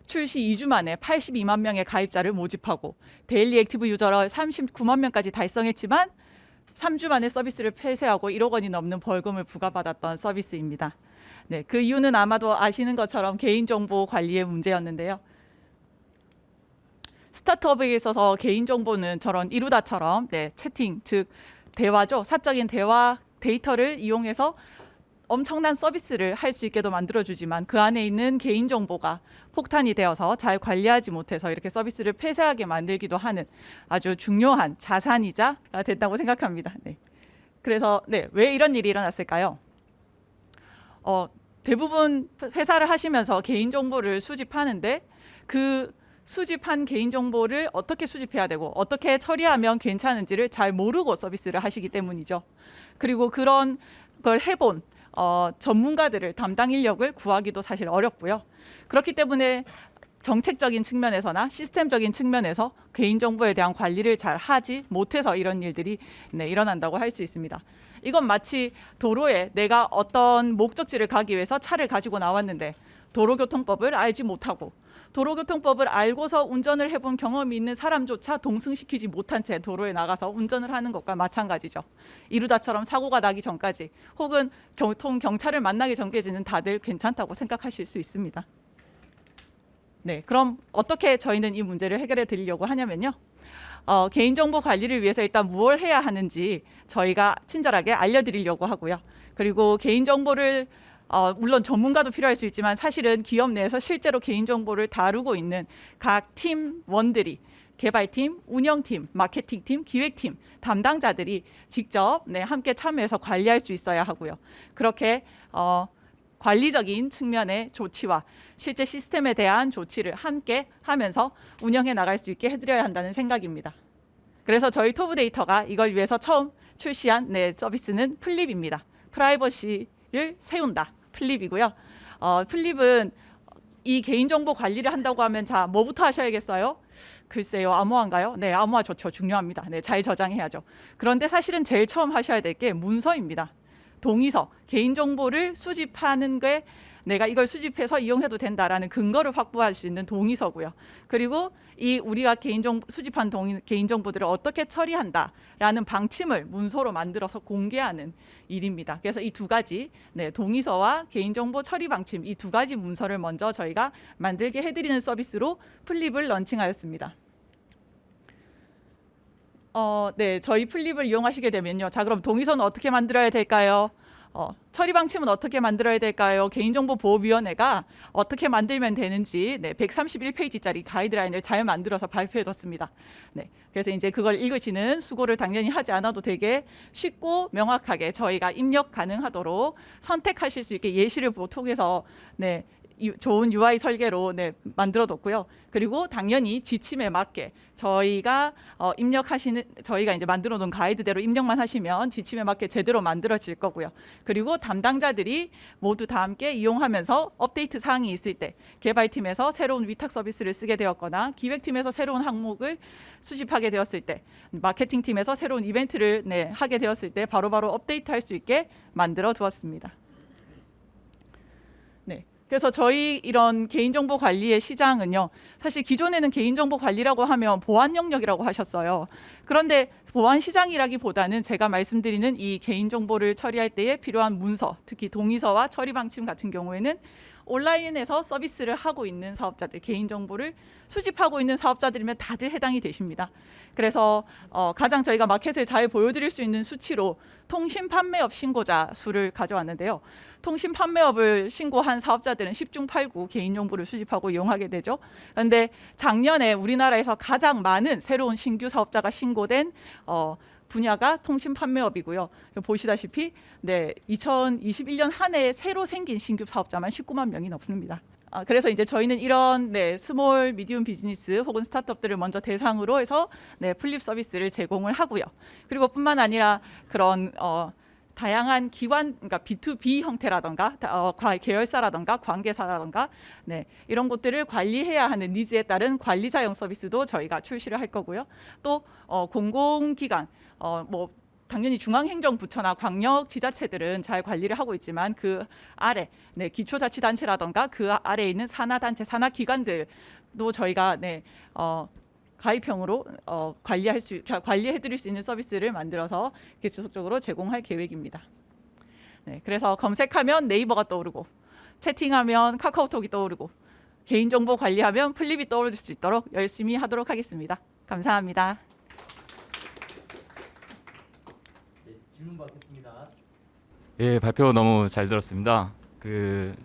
출시 2주 만에 82만 명의 가입자를 모집하고 데일리 액티브 유저를 39만 명까지 달성했지만 3주 만에 서비스를 폐쇄하고 1억 원이 넘는 벌금을 부과받았던 서비스입니다. 네, 그 이유는 아마도 아시는 것처럼 개인정보 관리의 문제였는데요. 스타트업에 있어서 개인정보는 저런 이루다처럼 채팅, 즉 대화죠. 사적인 대화 데이터를 이용해서 엄청난 서비스를 할 수 있게도 만들어주지만 그 안에 있는 개인정보가 폭탄이 되어서 잘 관리하지 못해서 이렇게 서비스를 폐쇄하게 만들기도 하는 아주 중요한 자산이자 됐다고 생각합니다. 네. 그래서 왜 이런 일이 일어났을까요? 대부분 회사를 하시면서 개인정보를 수집하는데 그 수집한 개인정보를 어떻게 수집해야 되고 어떻게 처리하면 괜찮은지를 잘 모르고 서비스를 하시기 때문이죠. 그리고 그런 걸 해본 전문가들을 담당 인력을 구하기도 사실 어렵고요. 그렇기 때문에 정책적인 측면에서나 시스템적인 측면에서 개인정보에 대한 관리를 잘 하지 못해서 이런 일들이 일어난다고 할 수 있습니다. 이건 마치 도로에 내가 어떤 목적지를 가기 위해서 차를 가지고 나왔는데 도로교통법을 알지 못하고 도로교통법을 알고서 운전을 해본 경험이 있는 사람조차 동승시키지 못한 채 도로에 나가서 운전을 하는 것과 마찬가지죠. 이루다처럼 사고가 나기 전까지 혹은 경찰을 만나기 전까지는 다들 괜찮다고 생각하실 수 있습니다. 네, 그럼 어떻게 저희는 이 문제를 해결해 드리려고 하냐면요. 개인정보 관리를 위해서 일단 무엇을 해야 하는지 저희가 친절하게 알려드리려고 하고요. 그리고 개인정보를 물론 전문가도 필요할 수 있지만 사실은 기업 내에서 실제로 개인정보를 다루고 있는 각 팀원들이 개발팀, 운영팀, 마케팅팀, 기획팀 담당자들이 직접 함께 참여해서 관리할 수 있어야 하고요. 그렇게 관리적인 측면의 조치와 실제 시스템에 대한 조치를 함께 하면서 운영해 나갈 수 있게 해드려야 한다는 생각입니다. 그래서 저희 토브데이터가 이걸 위해서 처음 출시한 서비스는 플립입니다. 프라이버시를 세운다. 플립이고요. 플립은 이 개인정보 관리를 한다고 하면 자 뭐부터 하셔야겠어요? 글쎄요, 암호화인가요? 네, 암호화 좋죠. 중요합니다. 네, 잘 저장해야죠. 그런데 사실은 제일 처음 하셔야 될 게 문서입니다. 동의서, 개인정보를 수집하는 게 내가 이걸 수집해서 이용해도 된다라는 근거를 확보할 수 있는 동의서고요. 그리고 이 우리가 수집한 개인정보들을 어떻게 처리한다라는 방침을 문서로 만들어서 공개하는 일입니다. 그래서 이 두 가지, 동의서와 개인정보 처리 방침 이 두 가지 문서를 먼저 저희가 만들게 해드리는 서비스로 플립을 런칭하였습니다. 네, 저희 플립을 이용하시게 되면요. 자, 그럼 동의서는 어떻게 만들어야 될까요? 처리 방침은 어떻게 만들어야 될까요? 개인정보보호위원회가 어떻게 만들면 되는지 131페이지짜리 가이드라인을 잘 만들어서 발표해뒀습니다. 네, 그래서 이제 그걸 읽으시는 수고를 당연히 하지 않아도 되게 쉽고 명확하게 저희가 입력 가능하도록 선택하실 수 있게 예시를 통해서 좋은 UI 설계로 만들어뒀고요. 그리고 당연히 지침에 맞게 저희가 저희가 이제 만들어놓은 가이드대로 입력만 하시면 지침에 맞게 제대로 만들어질 거고요. 그리고 담당자들이 모두 다 함께 이용하면서 업데이트 사항이 있을 때 개발팀에서 새로운 위탁 서비스를 쓰게 되었거나 기획팀에서 새로운 항목을 수집하게 되었을 때 마케팅팀에서 새로운 이벤트를 하게 되었을 때 바로바로 업데이트할 수 있게 만들어 두었습니다. 그래서 저희 이런 개인정보 관리의 시장은요. 사실 기존에는 개인정보 관리라고 하면 보안 영역이라고 하셨어요. 그런데 보안 시장이라기보다는 제가 말씀드리는 이 개인정보를 처리할 때에 필요한 문서, 특히 동의서와 처리 방침 같은 경우에는 온라인에서 서비스를 하고 있는 사업자들, 개인정보를 수집하고 있는 사업자들이면 다들 해당이 되십니다. 그래서 가장 저희가 마켓을 잘 보여드릴 수 있는 수치로 통신 판매업 신고자 수를 가져왔는데요. 통신 판매업을 신고한 사업자들은 10중 8구 개인정보를 수집하고 이용하게 되죠. 그런데 작년에 우리나라에서 가장 많은 새로운 신규 사업자가 신고된 분야가 통신 판매업이고요. 보시다시피 2021년 한 해에 새로 생긴 신규 사업자만 19만 명이 넘습니다. 그래서 이제 저희는 이런 스몰 미디움 비즈니스 혹은 스타트업들을 먼저 대상으로 해서 플립 서비스를 제공을 하고요. 그리고 뿐만 아니라 그런 다양한 기관, 그러니까 B2B 형태라던가 계열사라던가 관계사라던가 이런 것들을 관리해야 하는 니즈에 따른 관리자형 서비스도 저희가 출시를 할 거고요. 또 공공기관, 당연히 중앙행정부처나 광역 지자체들은 잘 관리를 하고 있지만 그 아래 기초자치단체라던가 그 아래에 있는 산하단체, 산하기관들도 저희가 가입형으로 관리해드릴 수 있는 서비스를 만들어서 계속적으로 제공할 계획입니다. 그래서 검색하면 네이버가 떠오르고 채팅하면 카카오톡이 떠오르고 개인정보 관리하면 플립이 떠오를 수 있도록 열심히 하도록 하겠습니다. 감사합니다. 질문 받겠습니다. 예, 발표 너무 잘 들었습니다.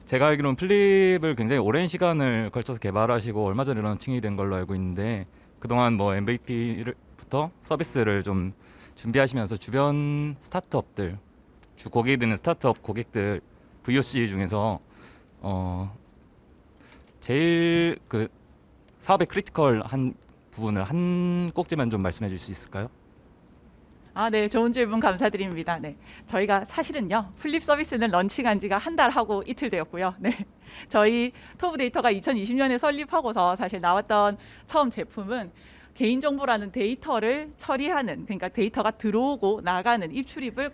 제가 알기로는 플립을 굉장히 오랜 시간을 걸쳐서 개발하시고 얼마 전에 런칭이 된 걸로 알고 있는데 그동안 MVP부터 서비스를 좀 준비하시면서 주변 스타트업들, 주 고객이 되는 스타트업 고객들 VOC 중에서 제일 사업의 크리티컬한 부분을 한 꼭지만 좀 말씀해 주실 수 있을까요? 네, 좋은 질문 감사드립니다. 저희가 사실은요, 플립 서비스는 런칭한 지가 한 달 하고 이틀 되었고요. 저희 토브데이터가 2020년에 설립하고서 사실 나왔던 처음 제품은 개인정보라는 데이터를 처리하는, 그러니까 데이터가 들어오고 나가는 입출입을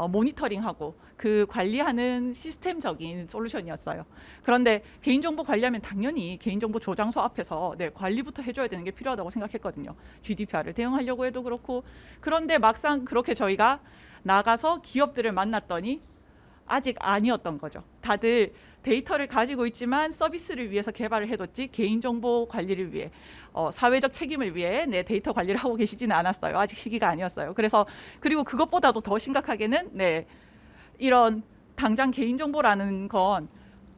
모니터링하고 그 관리하는 시스템적인 솔루션이었어요. 그런데 개인정보 관리하면 당연히 개인정보 저장소 앞에서 관리부터 해줘야 되는 게 필요하다고 생각했거든요. GDPR을 대응하려고 해도 그렇고. 그런데 막상 그렇게 저희가 나가서 기업들을 만났더니 아직 아니었던 거죠. 다들 데이터를 가지고 있지만 서비스를 위해서 개발을 해뒀지 개인정보 관리를 위해 사회적 책임을 위해 데이터 관리를 하고 계시지는 않았어요. 아직 시기가 아니었어요. 그리고 그것보다도 더 심각하게는 이런 당장 개인정보라는 건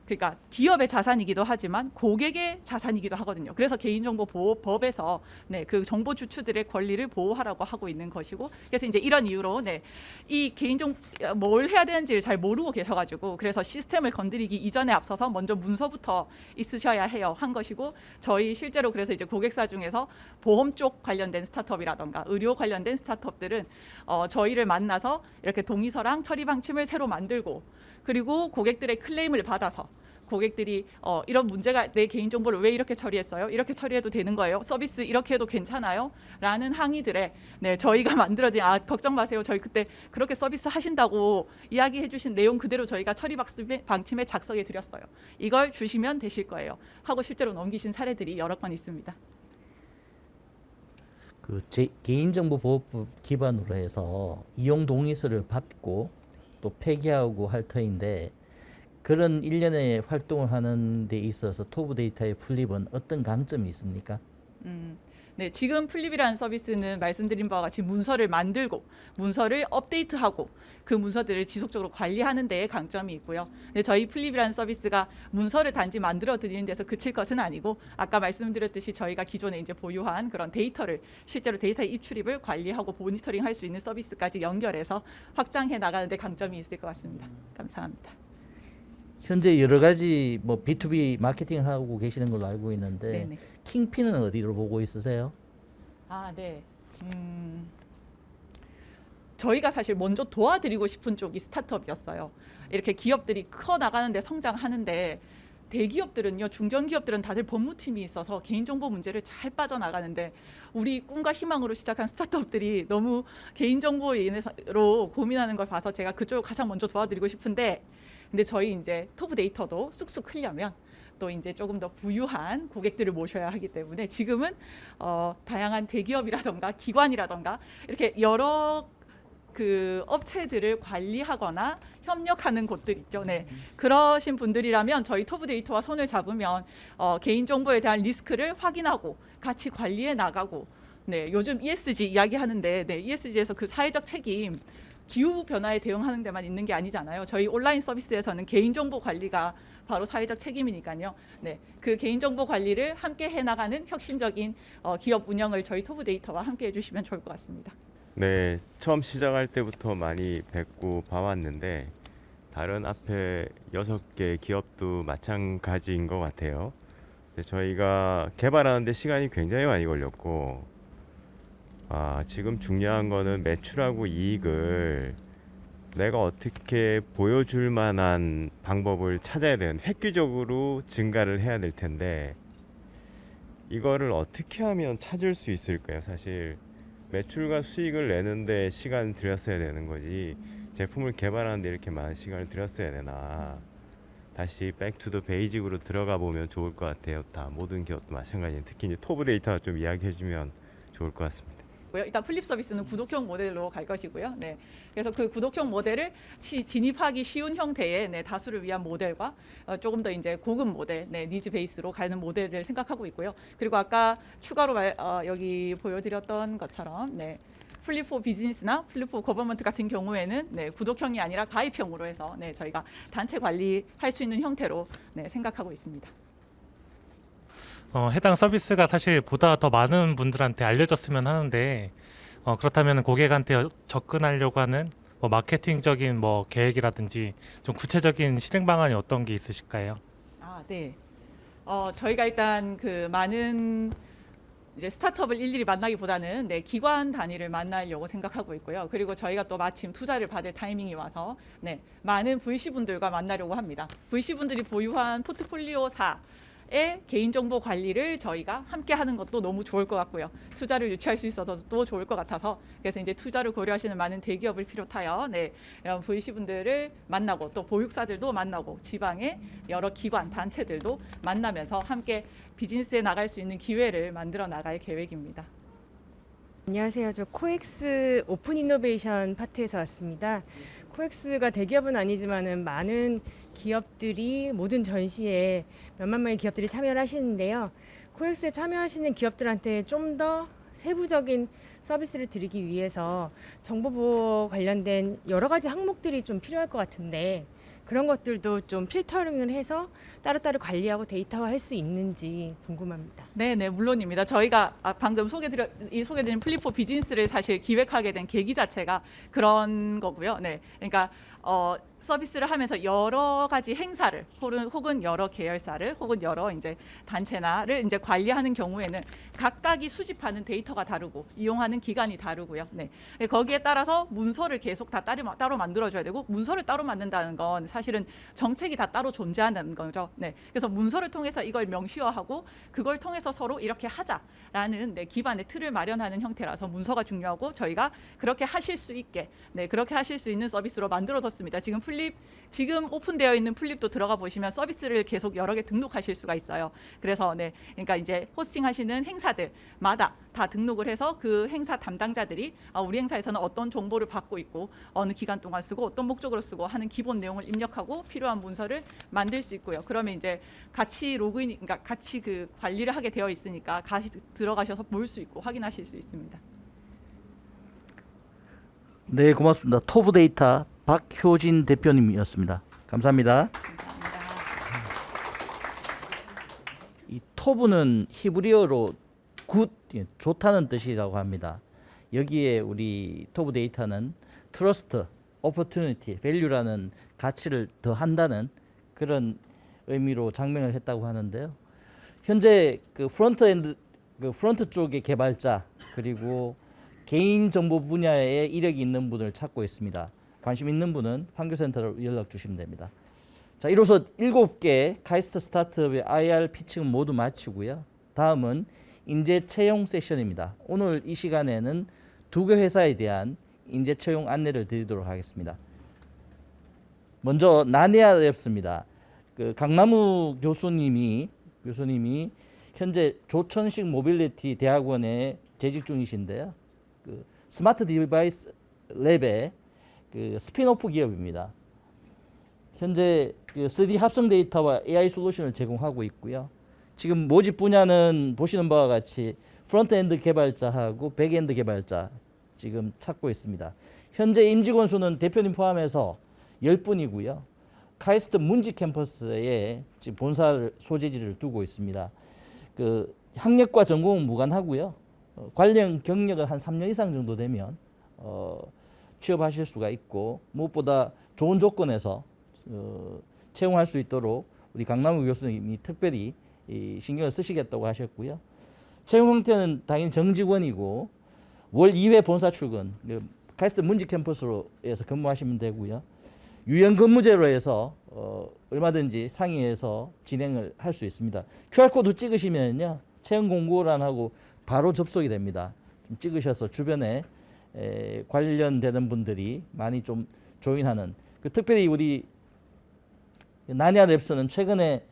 그러니까 기업의 자산이기도 하지만 고객의 자산이기도 하거든요. 그래서 개인정보보호법에서 그 정보 주주들의 권리를 보호하라고 하고 있는 것이고, 그래서 이제 이런 이유로 이 개인정보 뭘 해야 되는지를 잘 모르고 계셔가지고 그래서 시스템을 건드리기 이전에 앞서서 먼저 문서부터 있으셔야 해요 한 것이고, 저희 실제로 그래서 이제 고객사 중에서 보험 쪽 관련된 스타트업이라던가 의료 관련된 스타트업들은 저희를 만나서 이렇게 동의서랑 처리 방침을 새로 만들고, 그리고 고객들의 클레임을 받아서 고객들이 이런 문제가 내 개인정보를 왜 이렇게 처리했어요? 이렇게 처리해도 되는 거예요? 서비스 이렇게 해도 괜찮아요? 라는 항의들에 저희가 만들어진 걱정 마세요. 저희 그때 그렇게 서비스 하신다고 이야기해 주신 내용 그대로 저희가 처리 방침에 작성해 드렸어요. 이걸 주시면 되실 거예요. 하고 실제로 넘기신 사례들이 여러 건 있습니다. 그 개인정보보호법 기반으로 해서 이용 동의서를 받고 또 폐기하고 할 터인데, 그런 일련의 활동을 하는 데 있어서 토브 데이터의 플립은 어떤 강점이 있습니까? 네, 지금 플립이라는 서비스는 말씀드린 바와 같이 문서를 만들고 문서를 업데이트하고 그 문서들을 지속적으로 관리하는 데에 강점이 있고요. 네, 저희 플립이라는 서비스가 문서를 단지 만들어 드리는 데서 그칠 것은 아니고, 아까 말씀드렸듯이 저희가 기존에 이제 보유한 그런 데이터를 실제로 데이터의 입출입을 관리하고 모니터링 할 수 있는 서비스까지 연결해서 확장해 나가는 데 강점이 있을 것 같습니다. 감사합니다. 현재 여러 가지 뭐 B2B 마케팅을 하고 계시는 걸로 알고 있는데 네네. 킹핀은 어디로 보고 있으세요? 네. 저희가 사실 먼저 도와드리고 싶은 쪽이 스타트업이었어요. 이렇게 기업들이 커 나가는데 성장하는데 대기업들은요, 중견기업들은 다들 법무팀이 있어서 개인정보 문제를 잘 빠져나가는데 우리 꿈과 희망으로 시작한 스타트업들이 너무 개인정보에 인해서로 고민하는 걸 봐서 제가 그쪽을 가장 먼저 도와드리고 싶은데, 근데 저희 이제 토브 데이터도 쑥쑥 크려면 또 이제 조금 더 부유한 고객들을 모셔야 하기 때문에 지금은 다양한 대기업이라던가 기관이라던가 이렇게 여러 그 업체들을 관리하거나 협력하는 곳들 있죠. 네. 그러신 분들이라면 저희 토브 데이터와 손을 잡으면 개인정보에 대한 리스크를 확인하고 같이 관리해 나가고, 요즘 ESG 이야기하는데 ESG에서 그 사회적 책임, 기후 변화에 대응하는 데만 있는 게 아니잖아요. 저희 온라인 서비스에서는 개인정보 관리가 바로 사회적 책임이니까요. 그 개인정보 관리를 함께 해나가는 혁신적인 기업 운영을 저희 토브 데이터와 함께 해주시면 좋을 것 같습니다. 네, 처음 시작할 때부터 많이 뵙고 봐왔는데 다른 앞에 6개 기업도 마찬가지인 것 같아요. 저희가 개발하는데 시간이 굉장히 많이 걸렸고, 지금 중요한 거는 매출하고 이익을 내가 어떻게 보여줄 만한 방법을 찾아야 되는, 획기적으로 증가를 해야 될 텐데 이거를 어떻게 하면 찾을 수 있을까요? 사실 매출과 수익을 내는데 시간 들였어야 되는 거지, 제품을 개발하는데 이렇게 많은 시간을 들였어야 되나. 다시 백투더 베이직으로 들어가 보면 좋을 것 같아요. 다 모든 기업도 마찬가지예요. 특히 이제 토브 데이터 좀 이야기해 주면 좋을 것 같습니다. 일단 플립 서비스는 구독형 모델로 갈 것이고요. 그래서 그 구독형 모델을 진입하기 쉬운 형태의 다수를 위한 모델과 조금 더 이제 고급 모델, 니즈 베이스로 가는 모델을 생각하고 있고요. 그리고 아까 추가로 여기 보여드렸던 것처럼 플립 포 비즈니스나 플립 포 거버먼트 같은 경우에는 구독형이 아니라 가입형으로 해서 저희가 단체 관리할 수 있는 형태로 생각하고 있습니다. 해당 서비스가 사실 보다 더 많은 분들한테 알려졌으면 하는데, 그렇다면 고객한테 접근하려고 하는 마케팅적인 계획이라든지 좀 구체적인 실행 방안이 어떤 게 있으실까요? 네. 저희가 일단 그 많은 이제 스타트업을 일일이 만나기보다는 기관 단위를 만나려고 생각하고 있고요. 그리고 저희가 또 마침 투자를 받을 타이밍이 와서 많은 VC 분들과 만나려고 합니다. VC 분들이 보유한 포트폴리오사 개인정보 관리를 저희가 함께 하는 것도 너무 좋을 것 같고요. 투자를 유치할 수 있어서 또 좋을 것 같아서 그래서 이제 투자를 고려하시는 많은 대기업을 비롯하여 이런 VC분들을 만나고 또 보육사들도 만나고 지방의 여러 기관 단체들도 만나면서 함께 비즈니스에 나갈 수 있는 기회를 만들어 나갈 계획입니다. 안녕하세요. 저 코엑스 오픈 이노베이션 파트에서 왔습니다. 코엑스가 대기업은 아니지만은 많은 기업들이 모든 전시에 몇만 명의 기업들이 참여를 하시는데요. 코엑스에 참여하시는 기업들한테 좀 더 세부적인 서비스를 드리기 위해서 정보보호 관련된 여러 가지 항목들이 좀 필요할 것 같은데 그런 것들도 좀 필터링을 해서 따로따로 관리하고 데이터화할 수 있는지 궁금합니다. 네, 물론입니다. 저희가 방금 소개드린 플립4 비즈니스를 사실 기획하게 된 계기 자체가 그런 거고요. 네, 그러니까 서비스를 하면서 여러 가지 행사를 혹은 여러 계열사를 혹은 여러 이제 단체나를 이제 관리하는 경우에는 각각이 수집하는 데이터가 다르고 이용하는 기간이 다르고요. 네, 거기에 따라서 문서를 계속 다 따로 만들어줘야 되고 문서를 따로 만든다는 건 사실은 정책이 다 따로 존재하는 거죠. 네, 그래서 문서를 통해서 이걸 명시화하고 그걸 통해서 서로 이렇게 하자라는 기반의 틀을 마련하는 형태라서 문서가 중요하고 저희가 그렇게 하실 수 있게 그렇게 하실 수 있는 서비스로 만들어뒀습니다. 지금 오픈되어 있는 플립도 들어가 보시면 서비스를 계속 여러 개 등록하실 수가 있어요. 그래서 그러니까 이제 호스팅하시는 행사들마다 다 등록을 해서 그 행사 담당자들이 우리 행사에서는 어떤 정보를 받고 있고 어느 기간 동안 쓰고 어떤 목적으로 쓰고 하는 기본 내용을 입력하고 필요한 문서를 만들 수 있고요. 그러면 이제 같이 그러니까 같이 그 관리를 하게 되어 있으니까 같이 들어가셔서 볼 수 있고 확인하실 수 있습니다. 네, 고맙습니다. 토브 데이터 박효진 대표님이었습니다. 감사합니다. 이 토브는 히브리어로 굿, 좋다는 뜻이라고 합니다. 여기에 우리 토브 데이터는 트러스트, 오퍼튜니티, 밸류라는 가치를 더한다는 그런 의미로 장명을 했다고 하는데요. 현재 그 프론트 쪽의 개발자 그리고 개인정보 분야에 이력이 있는 분을 찾고 있습니다. 관심 있는 분은 판교센터로 연락 주시면 됩니다. 자, 이로써 7개 카이스트 스타트업의 IR 피칭은 모두 마치고요. 다음은 인재 채용 세션입니다. 오늘 이 시간에는 2개 회사에 대한 인재 채용 안내를 드리도록 하겠습니다. 먼저 나니아랩스입니다. 그 강남우 교수님이 현재 조천식 모빌리티 대학원에 재직 중이신데요. 그 스마트 디바이스 랩의 그 스핀오프 기업입니다. 현재 그 3D 합성 데이터와 AI 솔루션을 제공하고 있고요. 지금 모집 분야는 보시는 바와 같이 프론트엔드 개발자하고 백엔드 개발자 지금 찾고 있습니다. 현재 임직원 수는 대표님 포함해서 10분이고요. 카이스트 문지 캠퍼스에 지금 본사 소재지를 두고 있습니다. 그 학력과 전공은 무관하고요. 관련 경력은 한 3년 이상 정도 되면 취업하실 수가 있고 무엇보다 좋은 조건에서 채용할 수 있도록 우리 강남우 교수님이 특별히 신경을 쓰시겠다고 하셨고요. 채용 형태는 당연히 정직원이고 월 2회 본사 출근, 카이스트 문지 캠퍼스로에서 근무하시면 되고요. 유연 근무제로 해서 얼마든지 상의해서 진행을 할 수 있습니다. QR코드 찍으시면요. 채용 공고란하고 바로 접속이 됩니다. 좀 찍으셔서 주변에 관련되는 분들이 많이 좀 조인하는 특별히 우리 나니아랩스는 최근에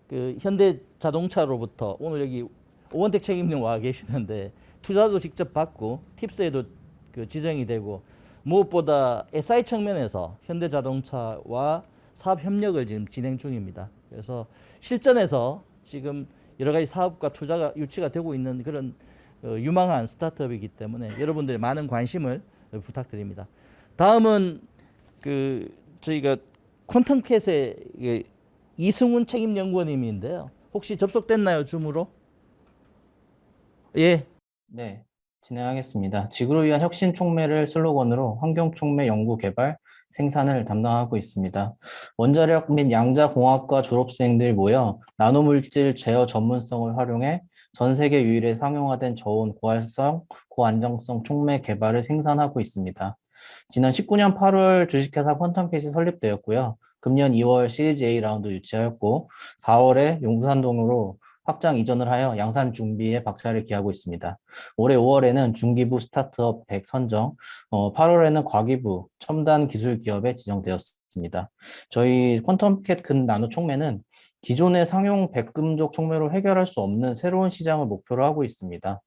그 현대자동차로부터 오늘 여기 오원택 책임님 와 계시는데 투자도 직접 받고 팁스에도 그 지정이 되고 무엇보다 SI 측면에서 현대자동차와 사업 협력을 지금 진행 중입니다. 그래서 실전에서 지금 여러 가지 사업과 투자가 유치가 되고 있는 그런 유망한 스타트업이기 때문에 여러분들의 많은 관심을 부탁드립니다. 다음은 그 저희가 퀀텀캣의 이승훈 책임연구원님인데요. 혹시 접속됐나요, 줌으로? 예. 네, 진행하겠습니다. 지구를 위한 혁신 촉매를 슬로건으로 환경 촉매 연구 개발 생산을 담당하고 있습니다. 원자력 및 양자공학과 졸업생들 모여 나노물질 제어 전문성을 활용해 전 세계 유일의 상용화된 저온 고활성, 고안정성 촉매 개발을 생산하고 있습니다. 지난 19년 8월 주식회사 퀀텀캣이 설립되었고요. 금년 2월 시리즈 A 라운드 유치하였고 4월에 용산동으로 확장 이전을 하여 양산 준비에 박차를 기하고 있습니다. 올해 5월에는 중기부 스타트업 100 선정, 8월에는 과기부 첨단 기술 기업에 지정되었습니다. 저희 퀀텀캣 근 나노 촉매는 기존의 상용 백금족 촉매로 해결할 수 없는 새로운 시장을 목표로 하고 있습니다.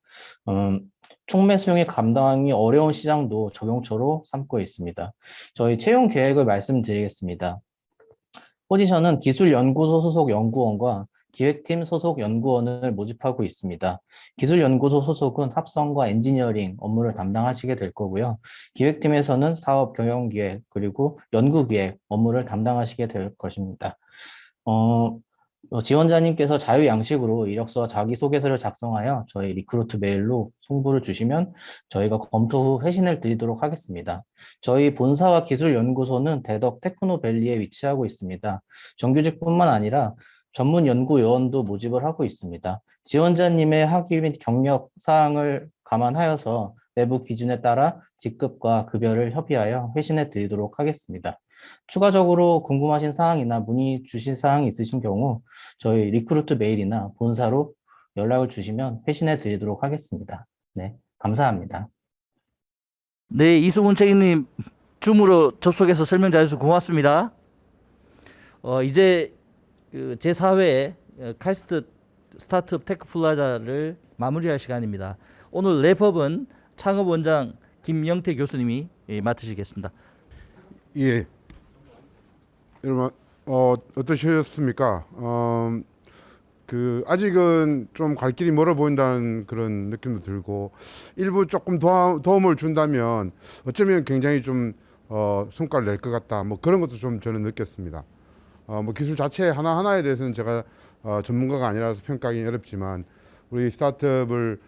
촉매 수용이 감당하기 어려운 시장도 적용처로 삼고 있습니다. 저희 채용 계획을 말씀드리겠습니다. 포지션은 기술연구소 소속 연구원과 기획팀 소속 연구원을 모집하고 있습니다. 기술연구소 소속은 합성과 엔지니어링 업무를 담당하시게 될 거고요. 기획팀에서는 사업 경영기획 그리고 연구기획 업무를 담당하시게 될 것입니다. 지원자님께서 자유양식으로 이력서와 자기소개서를 작성하여 저희 리크루트 메일로 송부를 주시면 저희가 검토 후 회신을 드리도록 하겠습니다. 저희 본사와 기술연구소는 대덕 테크노밸리에 위치하고 있습니다. 정규직뿐만 아니라 전문 연구 요원도 모집을 하고 있습니다. 지원자님의 학위 및 경력 사항을 감안하여서 내부 기준에 따라 직급과 급여를 협의하여 회신해 드리도록 하겠습니다. 추가적으로 궁금하신 사항이나 문의 주실 사항이 있으신 경우 저희 리크루트 메일이나 본사로 연락을 주시면 회신해 드리도록 하겠습니다. 네, 감사합니다. 네, 이수근 책임님 줌으로 접속해서 설명 잘해주셔서 고맙습니다. 이제 그 제4회 카이스트 스타트업 테크플라자를 마무리할 시간입니다. 오늘 랩업은 창업원장 김영태 교수님이 맡으시겠습니다. 예. 여러분 어떠셨습니까? 그 아직은 좀 갈 길이 멀어 보인다는 그런 느낌도 들고 일부 조금 도움을 준다면 어쩌면 굉장히 좀 성과를 낼 것 같다. 뭐 그런 것도 좀 저는 느꼈습니다. 뭐 기술 자체 하나하나에 대해서는 제가 전문가가 아니라서 평가하기 어렵지만 우리 스타트업을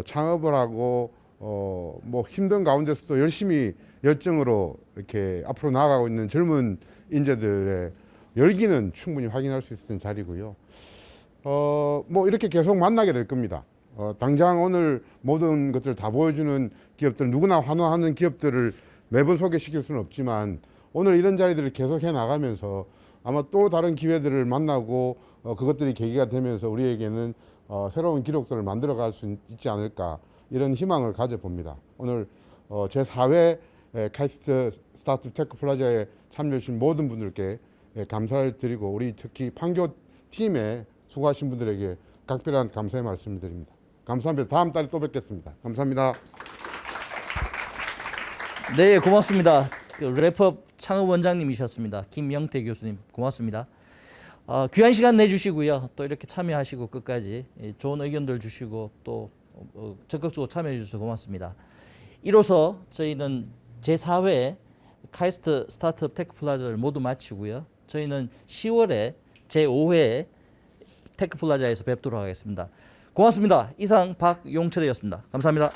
창업을 하고 뭐 힘든 가운데서도 열심히 열정으로 이렇게 앞으로 나아가고 있는 젊은 인재들의 열기는 충분히 확인할 수 있었던 자리고요. 뭐 이렇게 계속 만나게 될 겁니다. 당장 오늘 모든 것들을 다 보여주는 기업들, 누구나 환호하는 기업들을 매번 소개시킬 수는 없지만 오늘 이런 자리들을 계속 해 나가면서 아마 또 다른 기회들을 만나고 그것들이 계기가 되면서 우리에게는 새로운 기록들을 만들어갈 수 있지 않을까 이런 희망을 가져봅니다. 오늘 제4회 카이스트 스타트업 테크 플라자에 참여해주신 모든 분들께 감사를 드리고 우리 특히 판교 팀에 수고하신 분들에게 각별한 감사의 말씀을 드립니다. 감사합니다. 다음 달에 또 뵙겠습니다. 감사합니다. 네, 고맙습니다. 랩업 창업원장님이셨습니다. 김영태 교수님 고맙습니다. 귀한 시간 내주시고요. 또 이렇게 참여하시고 끝까지 좋은 의견들 주시고 또 적극적으로 참여해 주셔서 고맙습니다. 이로써 저희는 제4회 카이스트 스타트업 테크플라자를 모두 마치고요. 저희는 10월에 제5회 테크플라자에서 뵙도록 하겠습니다. 고맙습니다. 이상 박용철이었습니다. 감사합니다.